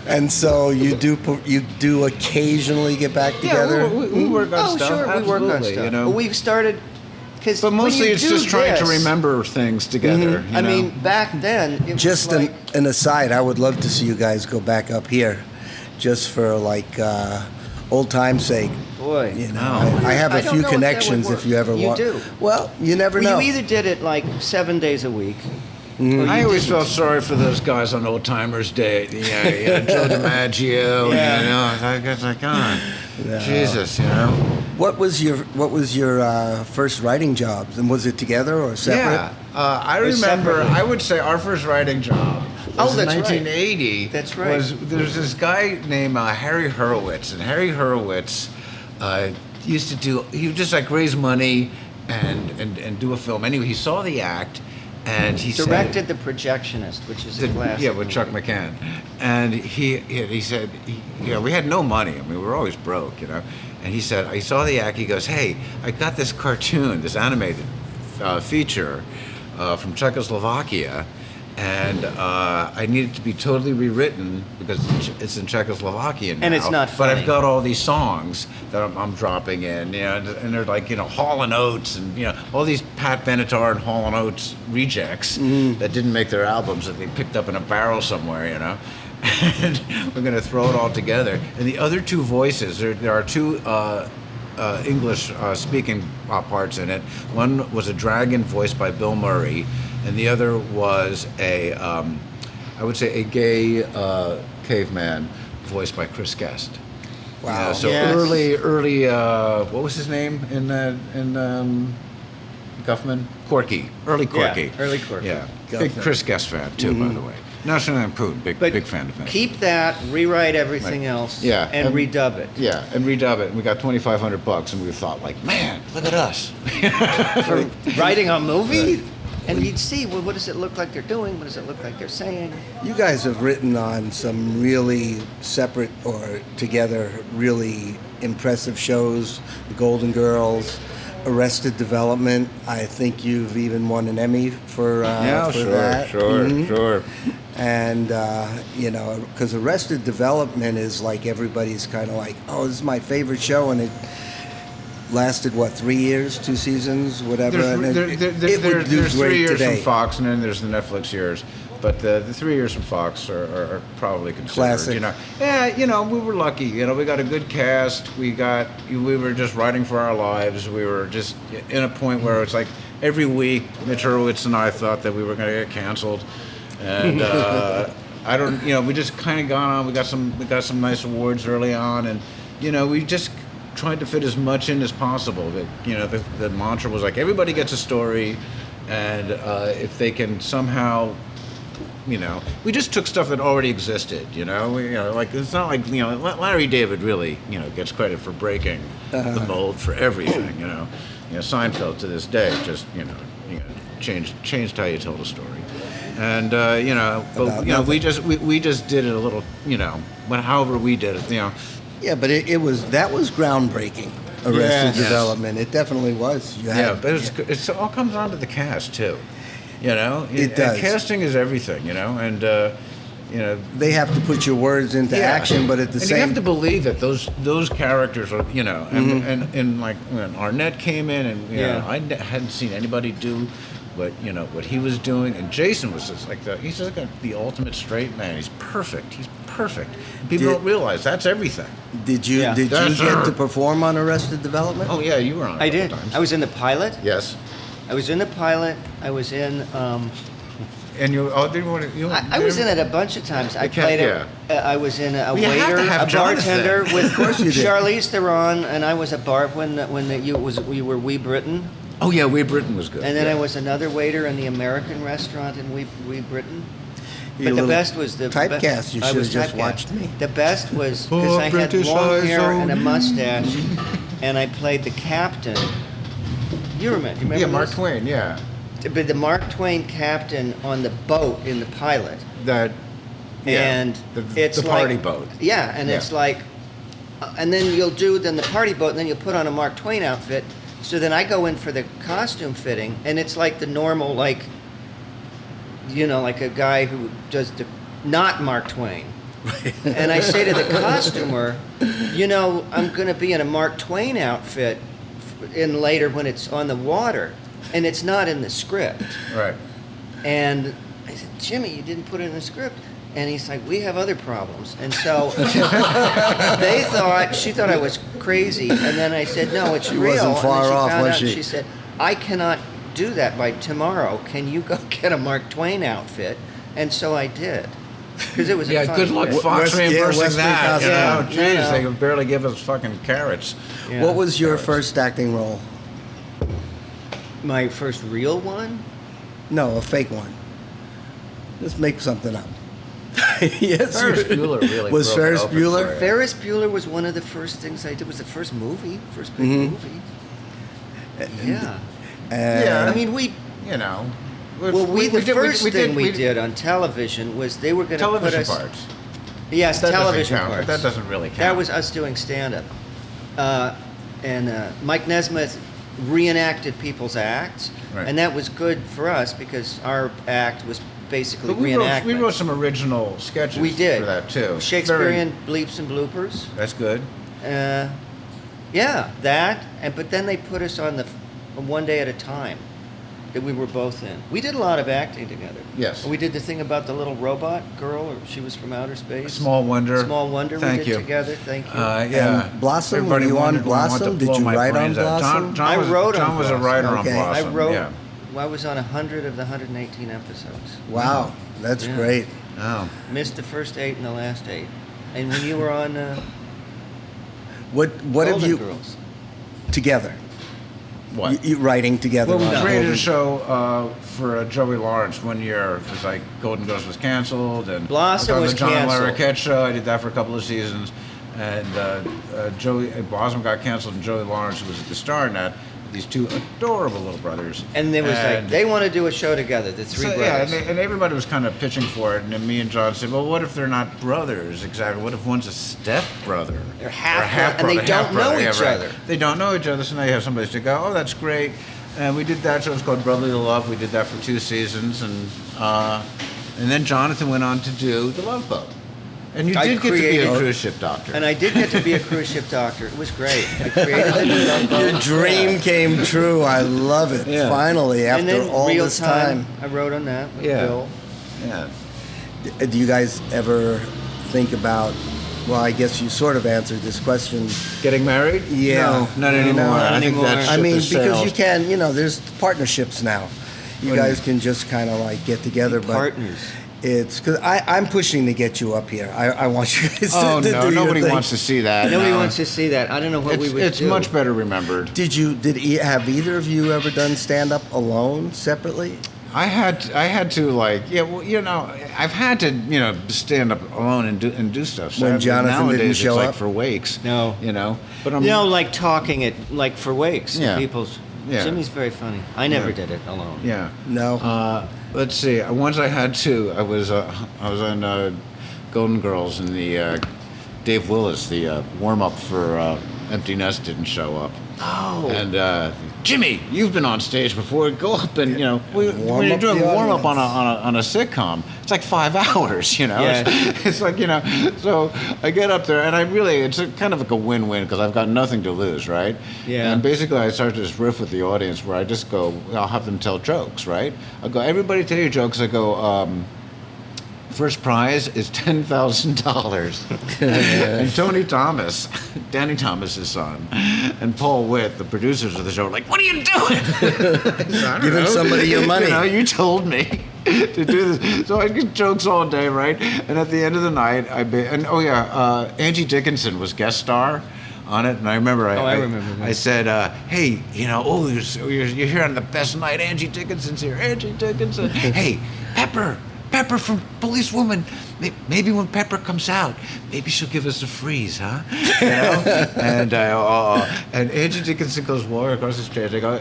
And so you do occasionally get back together. Yeah, we work on Oh, stuff. sure, we work on absolutely, stuff. You know. But we've started, because But mostly it's just trying to remember things together. you I know? mean, back then, it Just was like, an aside, I would love to see you guys go back up here, just for like old time's sake. boy. You know, No. I have I a don't few know if that would connections work. if you ever You want. do. Well, you never Well, know. you either did it like 7 days a week. I always felt sorry for those guys on Old Timers Day. Joe DiMaggio. Yeah. I guess like, God, No. Jesus, What was your first writing job? And was it together or separate? Yeah, I It was remember. separately. I would say our first writing job. Oh, Was in that's right. 1980. That's right. There's this guy named Harry Hurwitz, and Harry Hurwitz used to do. He would just like raise money and do a film. Anyway, he saw the act, and he Directed said, The Projectionist, which is a classic. yeah, with Chuck McCann, and he said, we had no money. I mean, we were always broke, And he said, he saw the act. He goes, hey, I got this cartoon, this animated feature from Czechoslovakia. And I need it to be totally rewritten because it's in Czechoslovakia now. And it's not But funny. I've got all these songs that I'm dropping in, and they're like, Hall & Oates and, all these Pat Benatar and Hall & Oates rejects that didn't make their albums that they picked up in a barrel somewhere, And we're going to throw it all together. And the other two voices, there are two English speaking parts in it. One was a dragon voiced by Bill Murray, and the other was I would say a gay caveman voiced by Chris Guest. Wow. So Yes. early, what was his name in Guffman? Corky. Early Corky. Yeah, early Corky. Yeah. Guffman. Big Chris Guest fan too, by the way. National Lampoon, big fan of him. Keep that, rewrite everything Right. else, Yeah, and redub it. Yeah, and redub it. And we got $2,500, and we thought, like, man, look at us. For writing a movie? And you'd see, well, what does it look like they're doing? What does it look like they're saying? You guys have written on some really separate or together really impressive shows, The Golden Girls, Arrested Development. I think you've even won an Emmy for that. Mhm. Sure. And, because Arrested Development is like everybody's kind of like, oh, this is my favorite show. And it lasted, 3 years, 2 seasons, whatever. and it would do There's 3 great years today. from Fox, and then there's the Netflix years. But the 3 years from Fox are probably considered. Classic. Yeah, we were lucky. We got a good cast. We were just writing for our lives. We were just in a point where it's like every week, Mitch Hurwitz and I thought that we were going to get canceled, and I don't. We just kind of got on. We got some nice awards early on, and we just tried to fit as much in as possible. That the mantra was like everybody gets a story, and if they can somehow. We just took stuff that already existed. Like it's not like Larry David really gets credit for breaking the mold for everything. Seinfeld to this day just changed how you told a story, And but About we nothing. just did it a little, however we did it, Yeah, but that was groundbreaking. Arrested Yes. Development. It definitely was. But it all comes down to the cast too, It does. Casting is everything, and They have to put your words into action, but at the and same you have to believe that those characters are, and like when Arnett came in, and hadn't seen anybody do what he was doing, and Jason was just like he's just like the ultimate straight man. He's perfect. People don't realize that's everything. Did you Yeah. did you That's get her. to perform on Arrested Development? Oh yeah, you were on. I a couple did. Times. I was in the pilot. Yes, I was in the pilot. I was in. and you. Oh, did you want to? I was in it a bunch of times. I You can't- played I was in a you have waiter, to have a bartender Jonathan. with Of course you did. Charlize Theron, and I was a bar we were Wee Britain, Oh yeah, Wee Britain was good. and then yeah. I was another waiter in the American restaurant in Wee Britain. You're But a the little best was the typecast. You I should was have just typecast. watched me. The best was Poor because I had British long eyes hair and a on mustache, and I played the captain. You remember? Yeah, Mark this? Twain. Yeah, But the Mark Twain captain on the boat in the pilot. that. Yeah, And the it's party like, boat. Yeah, and Yeah. it's like, and then you'll do then the party boat, and then you'll put on a Mark Twain outfit. So then I go in for the costume fitting, and it's like the normal, like, like a guy who does the not Mark Twain. And I say to the costumer, I'm going to be in a Mark Twain outfit in later when it's on the water, and it's not in the script. Right. And I said, Jimmy, you didn't put it in the script. And he's like, we have other problems. And so she thought I was crazy. And then I said, no, it's She real. wasn't far and then she off, found was out, and she? she said, I cannot do that by tomorrow. Can you go get a Mark Twain outfit? And so I did. Because it was a Yeah, fun good luck bit. Fox West- yeah, reimbursing West that. Coast, yeah. Jeez, No. they can barely give us fucking carrots. Yeah. What was your Carrots. first acting role? My first real one? No, a fake one. Let's make something up. Yes. Ferris Bueller really was broke it Ferris open Bueller. for you. Ferris Bueller was one of the first things I did. It was the first movie, first big Mhm. movie. And- Yeah. Yeah. I mean, we You know. the first thing we did on television was they were going to put television us. parts. Yes, That doesn't television count, parts. but that doesn't really count. That was us doing stand-up, and Mike Nesmith reenacted people's acts, Right. and that was good for us because our act was basically But we reenactment. wrote some original sketches We did for that too. Shakespearean bleeps and bloopers. That's good. Yeah, that, but then they put us on the One Day at a Time that we were both in. We did a lot of acting together. Yes. We did the thing about the little robot girl, or she was from outer space. Small Wonder. Small Wonder. Thank we did you. together. Thank you. Yeah. And Blossom, Everybody were you on wondered when I wanted to Blossom? Did blow you my write on brains out. Blossom? I wrote on John was a Blossom. writer on Okay. Blossom. I wrote. Yeah. I was on 100 of the 118 episodes. Wow, that's Yeah. great. Oh. Missed the first 8 and the last 8. And when you were on What have Golden you Girls, together? What? You writing together? Well, we on created Golden- a show for Joey Lawrence one year. It was like Golden Girls was canceled, and Blossom I was the John canceled. Larroquette show. I did that for a couple of seasons, and Blossom got canceled, and Joey Lawrence was the star in that. These two adorable little brothers. and there was like And- they want to do a show together. The three So, yeah, brothers. and everybody was kind of pitching for it, and then me and John said, "Well, what if they're not brothers exactly? What if one's a step brother? They're half and they don't know each other. They don't know each other, so now you have somebody to go, oh, that's great." And we did that show. It's called Brotherly Love. We did that for 2 seasons, and then Jonathan went on to do The Love Boat. And you I did get to be a created- cruise ship doctor. And I did get to be a cruise ship doctor. It was great. I created the new Love Boat. Your dream came true. I love it. Yeah. Finally, And after then all real this time. I wrote on that with Yeah. Bill. yeah. Do you guys ever think about? Well, I guess you sort of answered this question. Getting married? Yeah. No, not anymore. No, I think anymore. that I ship mean, has because you sailed. can, there's partnerships now. You What do you guys can just kind of like get together, but Partners. it's because I'm pushing to get you up here. I want you guys Oh to no, do your nobody thing. wants to see that. Nobody no. wants to see that. I don't know what we would It's do. much better remembered. Have either of you ever done stand up alone separately? I had to I've had to stand up alone and do stuff. When Sadly, Jonathan nowadays didn't it's show like up? for wakes. No. But I'm like talking it like for wakes. Yeah. People's. Yeah. Jimmy's very funny. I never Yeah. did it alone. yeah. No. let's see. Once I had to. I was on Golden Girls, and the Dave Willis, the warm up for Empty Nest, didn't show up. Oh. And Jimmy, you've been on stage before. Go up and when you're doing warm up on a sitcom, it's like 5 hours. Yeah. It's like So I get up there, and it's kind of like a win-win because I've got nothing to lose, right? Yeah. And basically, I start this riff with the audience where I just go, I'll have them tell jokes, right? I go, everybody tell your jokes. I go. First prize is $10,000. And Tony Thomas, Danny Thomas's son, and Paul Witt, the producers of the show, are like, "What are you doing?" Giving somebody your money. You told me to do this. So I get jokes all day, right? And at the end of the night, Angie Dickinson was guest star on it, and I remember I remember that. I said, "Hey, you're here on the best night. Angie Dickinson's here. Angie Dickinson. Hey, Pepper from Policewoman. Maybe when Pepper comes out, maybe she'll give us a freeze, huh?" And Angie Dickinson goes walking across the stage. I go,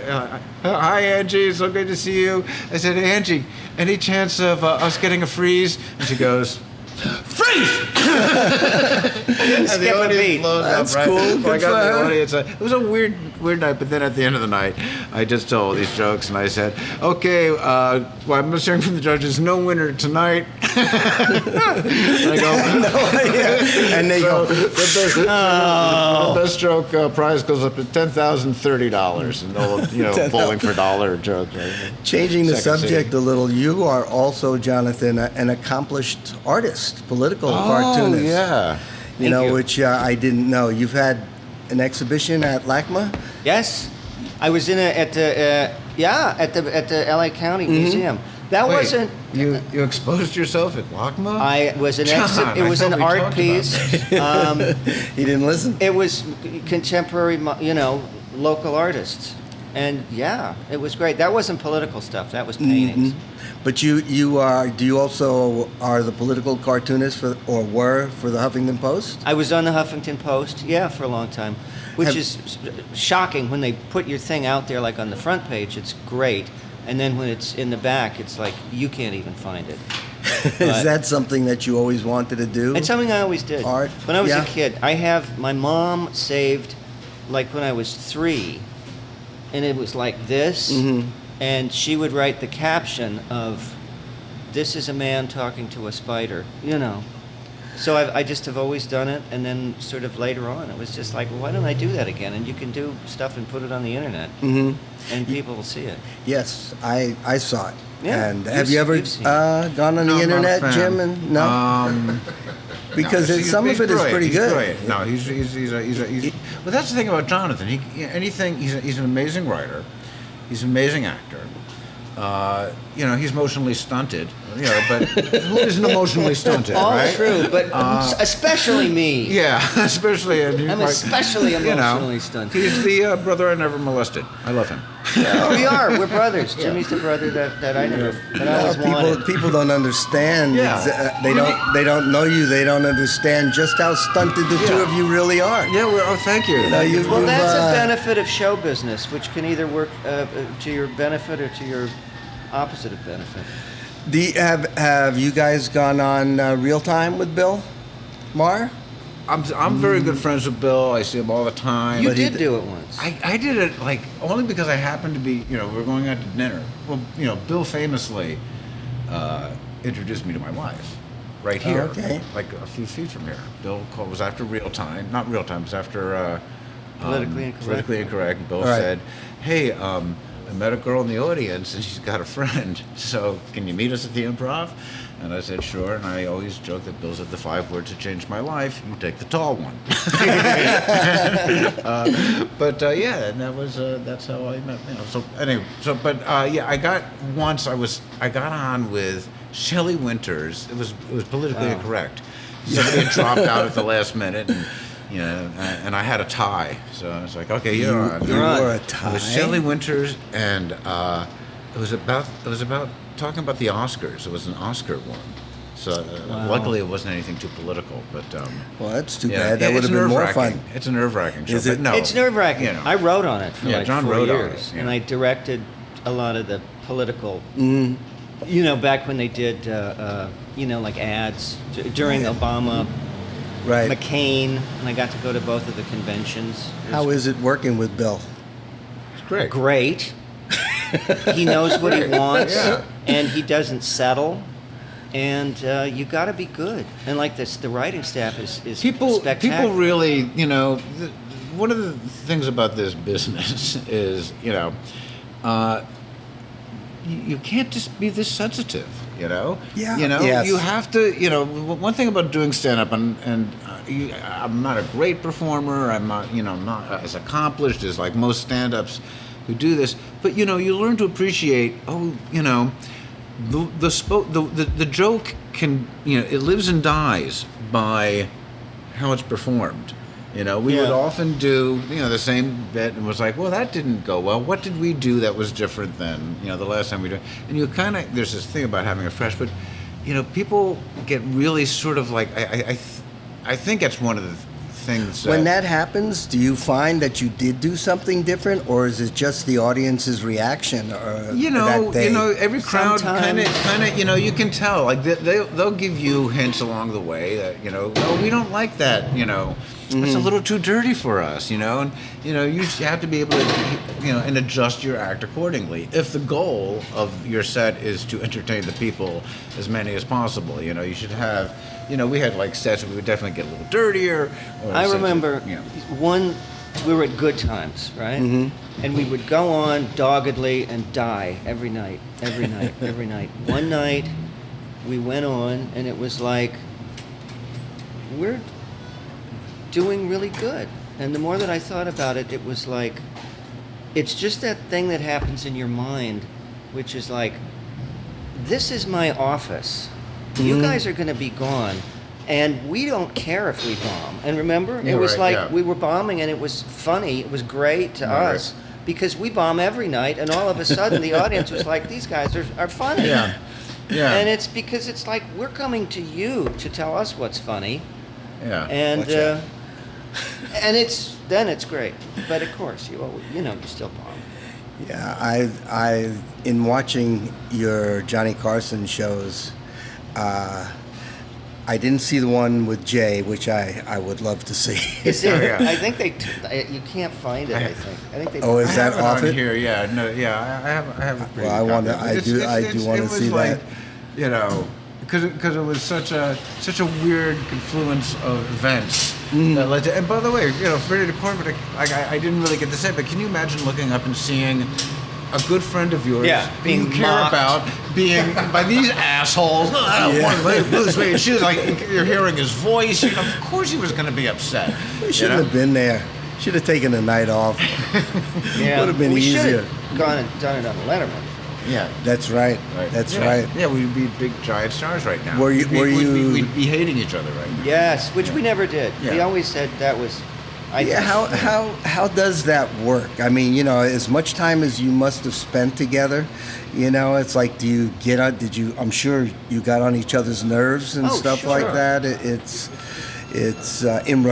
"Hi, Angie. It's so great to see you." I said, "Angie, any chance of us getting a freeze?" And she goes, "Freeze!" And the audience blows That's up, right? cool. So I Good got for the her. audience. It was a weird night, but then at the end of the night, I just told all these jokes, and I said, "Okay, I'm just hearing from the judges, no winner tonight." And I go, And they go, the best joke prize goes up to $10,030, and all bowling for dollar joke. Right? changing the Second subject scene. a little, you are also, Jonathan, an accomplished artist, political cartoonist. Yeah. Thank you. Which I didn't know. You've had an exhibition at LACMA? Yes, I was at the LA County Museum. That Wait, wasn't. you exposed yourself at LACMA? I was an John, it was I an thought we art talked piece. He didn't listen? It was contemporary, local artists, and it was great. That wasn't political stuff. That was paintings. But you are, do you also are the political cartoonist were for the Huffington Post? I was on the Huffington Post, for a long time, which is shocking when they put your thing out there like on the front page. It's great, and then when it's in the back, it's like you can't even find it. Is that something that you always wanted to do? It's something I always did. Art? When I was Yeah. a kid, my mom saved, like when I was 3, and it was like this, and she would write the caption of, "This is a man talking to a spider," So I just have always done it, and then sort of later on, it was just like, well, why don't I do that again? And you can do stuff and put it on the internet, and people will see it. Yes, I saw it. Yeah, And have you ever you've seen it. gone on No, the I'm not a internet, fan. Jim? And no, because No, he's- some he's of it is brilliant. pretty He's good. brilliant. No, he's well, that's the thing about Jonathan. He's an amazing writer. He's an amazing actor. He's emotionally stunted. But who isn't emotionally stunted, All right? true, but especially me. Yeah, especially. I'm especially emotionally stunted. He's the brother I never molested. I love him. We are. We're brothers. Jimmy's the brother that I knew. That I always wanted. People don't understand. Yeah. They don't know you. They don't understand just how stunted the two Yeah. of you really are. Yeah. Thank you. Well, that's a benefit of show business, which can either work to your benefit or to your opposite of benefit. Have you guys gone on Real Time with Bill Maher? I'm very good friends with Bill. I see him all the time. You But he did d- do it once. I did it only because I happened to be, we're going out to dinner. Well, Bill famously introduced me to my wife right here, Okay. like a few feet from here. Bill was after Real Time, not Real Time, it was after Politically Incorrect. Politically Incorrect. And Bill Right. said, "Hey, I met a girl in the audience and she's got a friend. So can you meet us at the Improv?" And I said, "Sure." And I always joke that Bill said the 5 words that changed my life. You take the tall one. And that was that's how I met. So anyway, I got on with Shelley Winters. It was politically incorrect. Somebody had dropped out at the last minute, and I had a tie. So I was like, "Okay, you're on." You wore a It tie. was Shelley Winters, and it was about talking about the Oscars. It was an Oscar one. So luckily it wasn't anything too political. But Well, that's too yeah, bad. That yeah, would it's have been more nerve-wracking. fun. It's a nerve-wracking show. Is but it? No, It's nerve-wracking. I wrote on it for Yeah, like John 4 wrote on years, it, yeah. and I directed a lot of the political You know, back when they did, like ads during Obama, Right. McCain, and I got to go to both of the conventions. How is it working with Bill? It's great. Great. He knows what he wants, Yeah. and he doesn't settle. And you got to be good. And like this, the writing staff is spectacular. People really, one of the things about this business is, you can't just be this sensitive, Yeah. Yes. You have to, one thing about doing stand-up, and I'm not a great performer, I'm not as accomplished as like most stand-ups who do this, but, you learn to appreciate, the joke can, it lives and dies by how it's performed. We would often do, the same bit and was like, well, that didn't go well. What did we do that was different than, the last time we did? And you kind of, there's this thing about having a fresh, but, people get really sort of like, I think that's one of the things. When that happens, do you find that you did do something different, or is it just the audience's reaction? Or that day? Every crowd kind of, you can tell. Like they'll give you hints along the way that, oh, we don't like that, It's a little too dirty for us, and you have to be able to, and adjust your act accordingly. If the goal of your set is to entertain the people, as many as possible, you should have, we had like sets where we would definitely get a little dirtier. I remember we were at Good Times, right? Mm-hmm. And we would go on doggedly and die every night. One night we went on, and it was like, we're doing really good. And the more that I thought about it, it was like, it's just that thing that happens in your mind, which is like, this is my office. You guys are going to be gone, and we don't care if we bomb. And remember, it was we were bombing, and it was funny. It was great to us because we bomb every night, and all of a sudden the audience was like, these guys are funny. Yeah. And it's because it's like, we're coming to you to tell us what's funny. Yeah. And and it's great. But of course, you still bomb. Yeah, I in watching your Johnny Carson shows, I didn't see the one with Jay, which I would love to see. Is there? I think you can't find it. I think they. Oh, is that off it? Here? Yeah, no, yeah. I have a pretty. Well, I do want to see like, that. Because it was such a weird confluence of events that led to. And by the way, Freddie DeCorp, I didn't really get to say, but can you imagine looking up and seeing a good friend of yours being you care about being by these assholes? I don't want to lose weight. She was like, you're hearing his voice. Of course, he was going to be upset. We shouldn't have been there. Should have taken a night off. Yeah, would have been easier. We should have gone and done it on Letterman. Yeah, that's right. That's right. Yeah, we'd be big giant stars right now. We'd be hating each other right now. Yes, which we never did. Yeah. We always said that was. How does that work? I mean, as much time as you must have spent together, it's like, do you get on? I'm sure you got on each other's nerves and stuff like that. It's in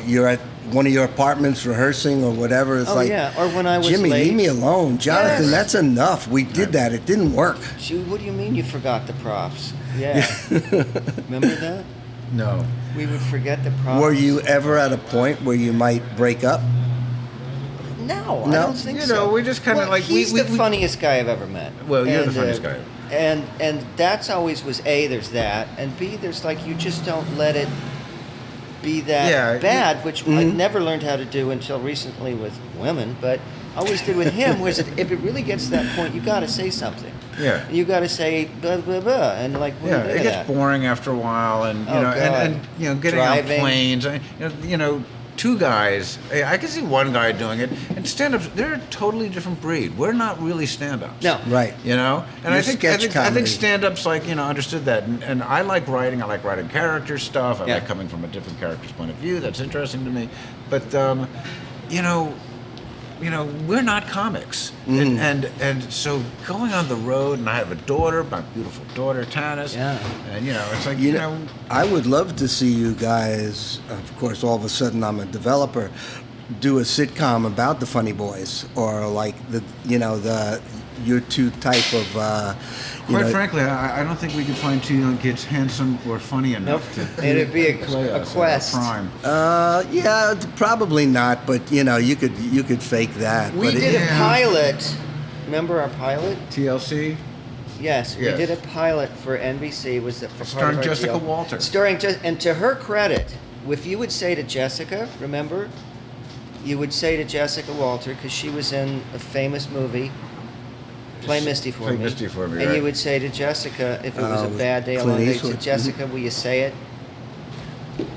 you're at one of your apartments rehearsing or whatever. It's or when I was Jimmy, late. leave me alone. Jonathan, that's enough. We did that. It didn't work. What do you mean you forgot the props? Yeah. Remember that? No. We would forget the props. Were you ever at a point where you might break up? No, I don't think so. We just kind of like... He's the funniest guy I've ever met. Well, you're the funniest guy. And that's always was, A, there's that, and B, there's like, you just don't let it be that bad, which I never learned how to do until recently with women, but I always did with him, was that if it really gets to that point, you got to say something. Yeah. You got to say blah blah blah, and like it gets boring after a while, and and getting Driving. on planes. Two guys. I can see one guy doing it, and stand-ups. They're a totally different breed. We're not really stand-ups. No. Right. And You're I think comedy. stand-ups understood that, and I like writing. I like writing character stuff. I like coming from a different character's point of view. That's interesting to me. But we're not comics, and so going on the road, and I have a daughter, my beautiful daughter Tanis, and it's like I would love to see you guys. Of course, all of a sudden I'm a developer, do a sitcom about the Funny Boys, or like your two type of Quite frankly, I don't think we could find two young kids handsome or funny enough to It'd be play a us quest. at our prime. yeah, probably not, but you could fake that. We but did a pilot. Remember our pilot? TLC? Yes, we Yes. did a pilot for NBC. Was that for part Starring of our Jessica deal. Walter. And to her credit, if you would say to Jessica, remember, you would say to Jessica Walter, because she was in a famous movie, Play Misty for Play Me. Misty for Me, And right. you would say to Jessica, if it was a with bad day, a Clint long day, Eastwood. to Jessica, will you say it?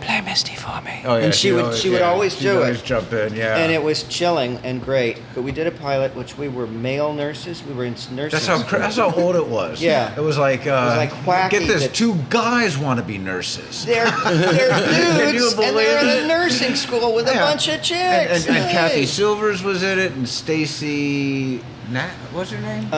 Play Misty for me. Oh, yeah, And she would always she'd do always it. jump in, yeah. And it was chilling and great. But we did a pilot, which we were male nurses. We were in nursing That's how old it was. Yeah. It was like, like wacky get this, that- 2 guys want to be nurses. They're Can you dudes, and they're believe in it? a nursing school with a Yeah. bunch of chicks. And Kathy Hey. Silvers was in it, and Stacy, what's her name?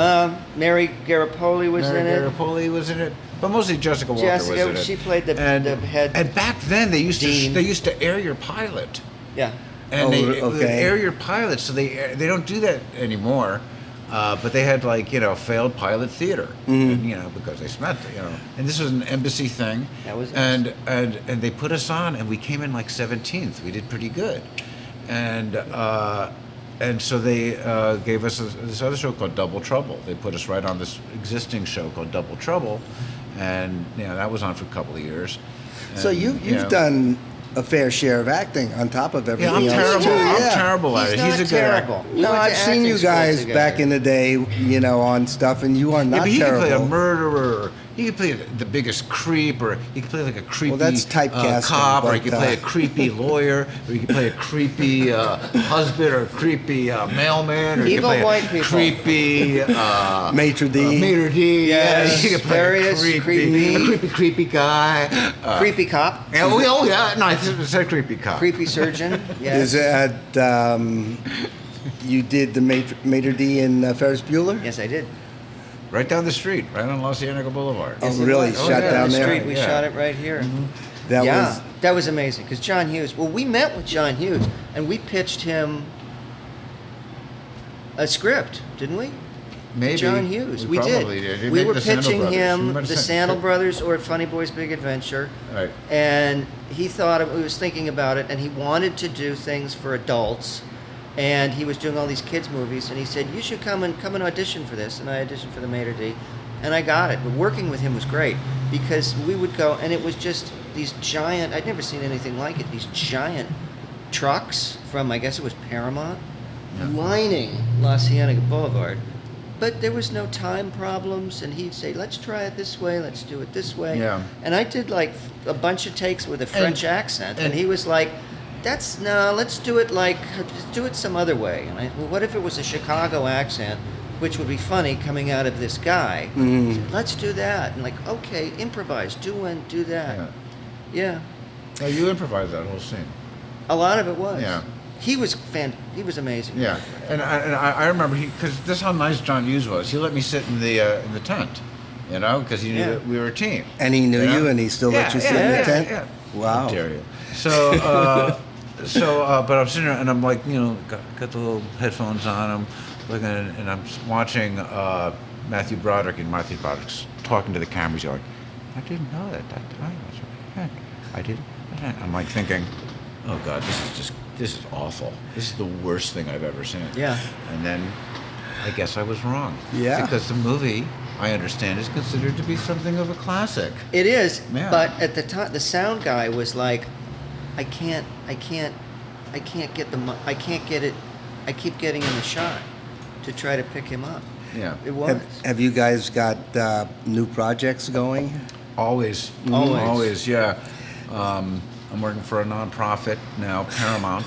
Mary Garapoli was Mary in it. Garapoli was in it, but mostly Jessica Walter was Jessica, in it. she played the and, head And back then they used dean. to air your pilot, Yeah. and Oh, they would okay. air your pilot. So they don't do that anymore. But they had failed pilot theater, and, because they spent and this was an embassy thing. That was and they put us on, and we came in like 17th. We did pretty good, and so they gave us this other show called Double Trouble. They put us right on this existing show called Double Trouble, and that was on for a couple of years. So And, you've done a fair share of acting on top of everything I'm else terrible. too. I'm Yeah. terrible at He's it. not He's a good terrible. actor. We No, went to I've seen acting you school guys together. back in the day, on stuff, and you are Yeah, not but he terrible. could play a murderer. He could play the biggest creep, or he could play like a creepy that's typecasting, cop, or he but, could play a creepy lawyer, or he could play a creepy husband, or a creepy mailman, or he could Evil play white a people. creepy Maitre d'. Mater D. Yes, he could play various a creepy- creepy guy. Creepy cop. Yeah, no, I said creepy cop. Creepy surgeon. Yes. Is that you did the Maitre d' in Ferris Bueller? Yes, I did. Right down the street, right on Los Cienega Boulevard. Oh, Yes, it really? was. Shot yeah, down the there? Street. We Yeah. shot it right here. That yeah, was that was amazing because John Hughes. Well, we met with John Hughes and we pitched him a script, didn't we? Maybe. John Hughes. We probably did. He We made were the Sandal pitching Brothers. He him might have the sent- Sandal Brothers or Funny Boy's Big Adventure, Right. and he thought he was thinking about it, and he wanted to do things for adults, and he was doing all these kids movies, and he said you should come and audition for this, and I auditioned for the Mater D, and I got it. But working with him was great because we would go, and it was just these giant. I'd never seen anything like it. These giant trucks from I guess it was Paramount, lining La Cienega Boulevard. But there was no time problems, and he'd say, "Let's try it this way. Let's do it this way." Yeah. And I did like a bunch of takes with a French accent, and and- he was like, "Let's do it let's do it some other way." And I, well, what if it was a Chicago accent, which would be funny coming out of this guy? He said, "Let's do that." And like, okay, improvise, do that. Yeah. No, you improvised that whole scene. A lot of it was. Yeah. He was He was amazing. Yeah, and I remember because this is how nice John Hughes was. He let me sit in the tent, because he knew Yeah. that we were a team. and he knew know? you, and he still let you sit in the tent. Yeah. Wow. How dare you? So, but I'm sitting there and I'm like, got the little headphones on. I'm looking and I'm watching Matthew Broderick, and Matthew Broderick's talking to the cameras. He's like, I didn't know that time. I didn't. I'm like thinking, oh God, this is awful. This is the worst thing I've ever seen. Yeah. And then I guess I was wrong. Yeah. Because the movie, I understand, is considered to be something of a classic. It is, Yeah. but at the time, the sound guy was like, I can't get I can't get it. I keep getting in the shot to try to pick him up. Yeah. It was. Have you guys got new projects going? Always. Always. Yeah. I'm working for a nonprofit now, Paramount.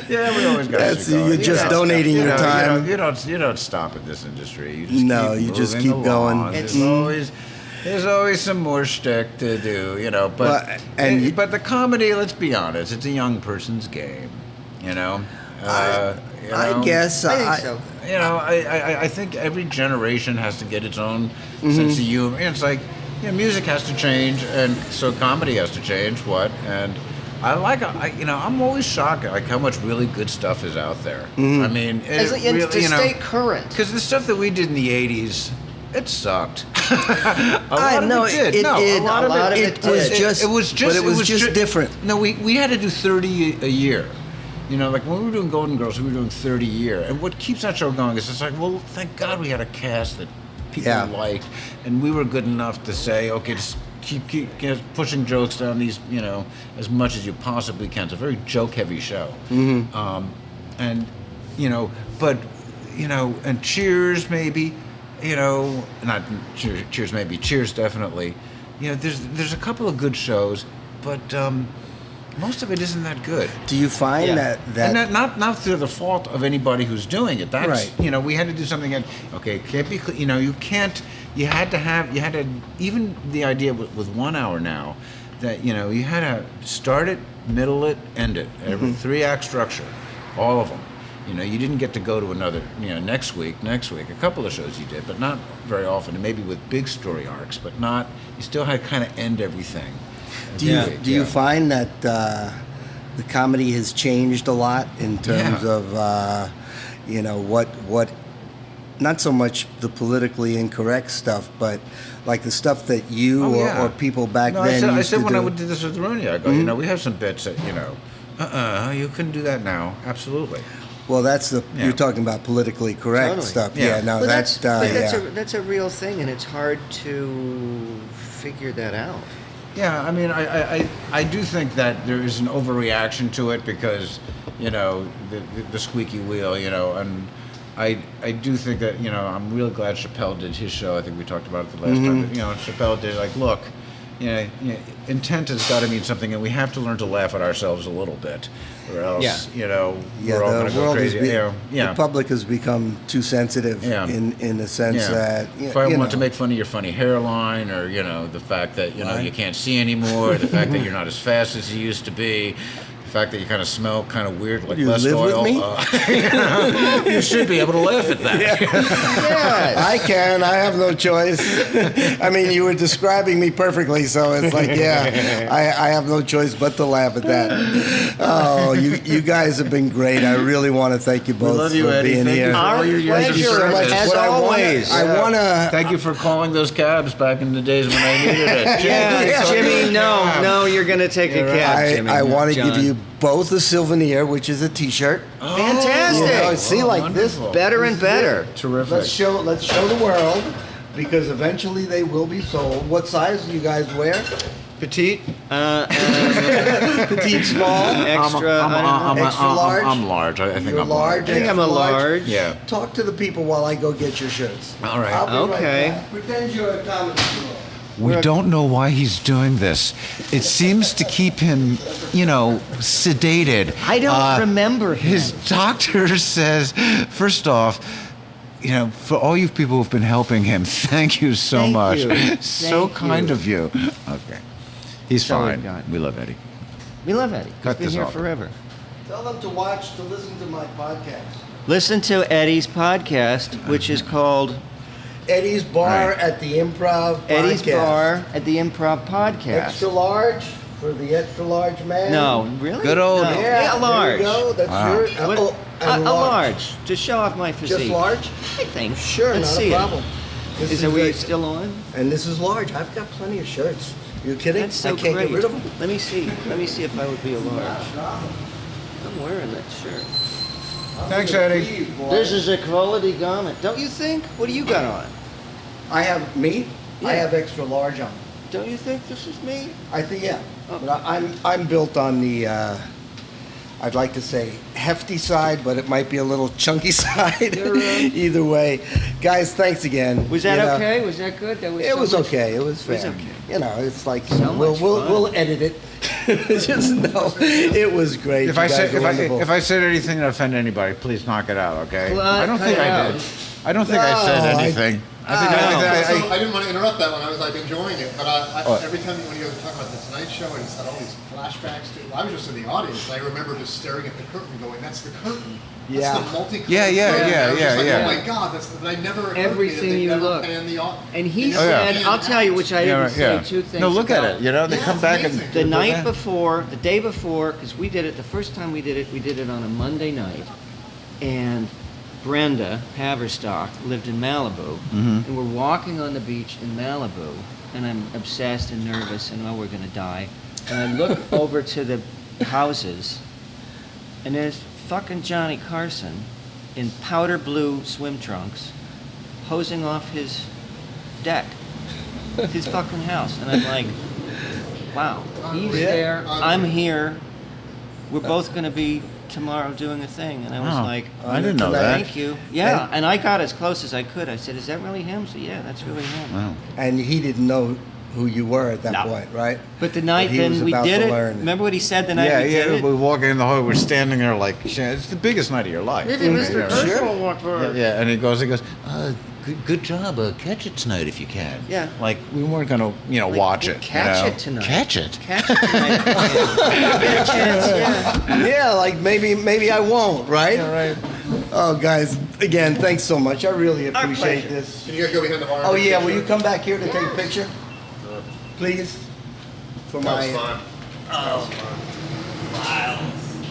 Yeah, we always got. That's- you're just donating your time. You don't stop at this industry. You just No, keep you just moving keep going. along. It's- There's always some more shtick to do, But Well, and but the comedy, let's be honest, it's a young person's game, I guess I think so. I think every generation has to get its own sense of humor. And it's like, music has to change, and so comedy has to change. And I'm always shocked at like how much really good stuff is out there. I mean, stay current. Because the stuff that we did in the '80s, it sucked. I know it did. A lot of it did. It was just different. No, we had to do 30 a year. Like when we were doing Golden Girls, we were doing 30 a year. And what keeps that show going is it's like, well, thank God we had a cast that people liked, and we were good enough to say, okay, just keep pushing jokes down these, as much as you possibly can. It's a very joke-heavy show. Mm-hmm. And Cheers maybe, not Cheers maybe, Cheers definitely. There's a couple of good shows, but most of it isn't that good. Do you find that and not through the fault of anybody who's doing it? That's right. We had to do something that it can't be. You can't. You had to even the idea with 1 hour now that you had to start it, middle it, end it. Every 3-act structure, all of them. You didn't get to go to another. Next week. A couple of shows you did, but not very often. And maybe with big story arcs, but not. You still had to kind of end everything. Do you find that the comedy has changed a lot in terms of what not so much the politically incorrect stuff, but like the stuff that you or people back then I used said to when do. I did this with Rooney, I go, we have some bits that you couldn't do that now. Absolutely. Well, that's you're talking about politically correct Totally. stuff. Yeah. No, But that's a real thing, and it's hard to figure that out. Yeah, I mean, I do think that there is an overreaction to it because, the squeaky wheel, and I do think that, I'm real glad Chappelle did his show. I think we talked about it the last time. But, Chappelle did like, look, intent has got to mean something, and we have to learn to laugh at ourselves a little bit, or else, we're all going to go crazy. The public has become too sensitive in the sense that if I want to make fun of your funny hairline, or the fact that you can't see anymore, the fact that you're not as fast as you used to be. The fact that you kind of smell kind of weird, like you less live oil. With me? You should be able to laugh at that. Yes. I can. I have no choice. I mean, you were describing me perfectly, so it's like, I have no choice but to laugh at that. Oh, you guys have been great. I really want to thank you both love you, for Eddie. being Thank here. you for all your years of Pleasure, service. as always. I want to. Thank you for calling those cabs back in the days when I needed it. Jimmy, no, you're going to take a cab, Jimmy. I want to give you both a souvenir, which is a T-shirt. Oh, fantastic. See, like wonderful. this, Better and better. Terrific. Let's show the world, because eventually they will be sold. What size do you guys wear? Petite. Petite, small, Extra. extra large. I'm large. I think You're I'm large. I think I'm a large. Yeah. Talk to the people while I go get your shirts. All right. I'll be Okay. right back. Pretend you're a comedy store. We don't know why he's doing this. It seems to keep him, sedated. I don't remember him. His doctor says, first off, for all you people who've been helping him, thank you so Thank much. you. So Thank kind you. of you. Okay. He's So fine. kind. We love Eddie. We love Eddie. Cut He's this been here off. forever. Tell them to listen to my podcast. Listen to Eddie's podcast, which is called Eddie's Bar Right. at the Improv Eddie's Podcast. Bar at the Improv Podcast. Extra large for the extra large man. No, really? Good old- No. Yeah, a large. There you go. That's Wow. yours. What- And a large. To show off my physique. Just large? I think. Sure, Let's not see a it. problem. This Is we a- still on? And this is large. I've got plenty of shirts. You kidding? That's so I can't great. get rid of them. Let me see. Let me see if I would be a large. I'm wearing that shirt. Thanks, Eddie. This is a quality garment. Don't you think? What do you got on? I have me. I Yeah. have extra large on. Don't you think this is me? I think yeah. Oh. But I'm built on the I'd like to say hefty side, but it might be a little chunky side. You're right. Either way, guys, thanks again. Was that You know, okay? Was that good? That was It so was much- okay. It was fair. It was okay. It's like So we'll much fun. we'll edit it. Just know it was great. If You I guys said are wonderful. if I said anything to offend anybody, please knock it out, okay? Well, I don't cut think it I out. did. I don't think I said No, anything. I didn't want to interrupt that one. I was like enjoying it, but every time when you guys were talking about the Tonight Show, I just had all these flashbacks to. I was just in the audience. And I remember just staring at the curtain, going, "That's the curtain. Yeah. That's the multicolored Yeah. Oh my God, that's. But I never. Everything you look. And he never said, pan I'll tell you, which I didn't say yeah. two things. No, look at about. it. You know, they Yeah, come it's back amazing. and The night before, the day before, because we did it, the first time we did it on a Monday night, and Brenda Haverstock lived in Malibu, and we're walking on the beach in Malibu, and I'm obsessed and nervous, and we're gonna die, and I look over to the houses, and there's fucking Johnny Carson in powder blue swim trunks, hosing off his deck, his fucking house, and I'm like, wow, he's there, I'm here, we're both gonna be tomorrow doing a thing, and I was like, I didn't know that. thank you. Yeah, and I got as close as I could. I said, is that really him? So yeah, that's really him. Wow. And he didn't know who you were at that No. point, right? But the night But he was then we about did to it. learn. Remember what he said the night we did Yeah. it? We walk in the hall. We're standing there like, it's the biggest night of your life. Maybe Mr. Yeah. Herschel walked by. Yeah, and he goes, good job. Catch it tonight if you can. Yeah. Like we weren't gonna, watch it. Catch it tonight. Catch it. Catch it tonight. Get a chance, yeah. Yeah, like maybe I won't, right? Yeah, right. Oh, guys, again, thanks so much. I really appreciate pleasure. this. Can you guys go behind the bar? Oh yeah, will you come back here to take a picture, please? For That was my fun. That was fun. Wow.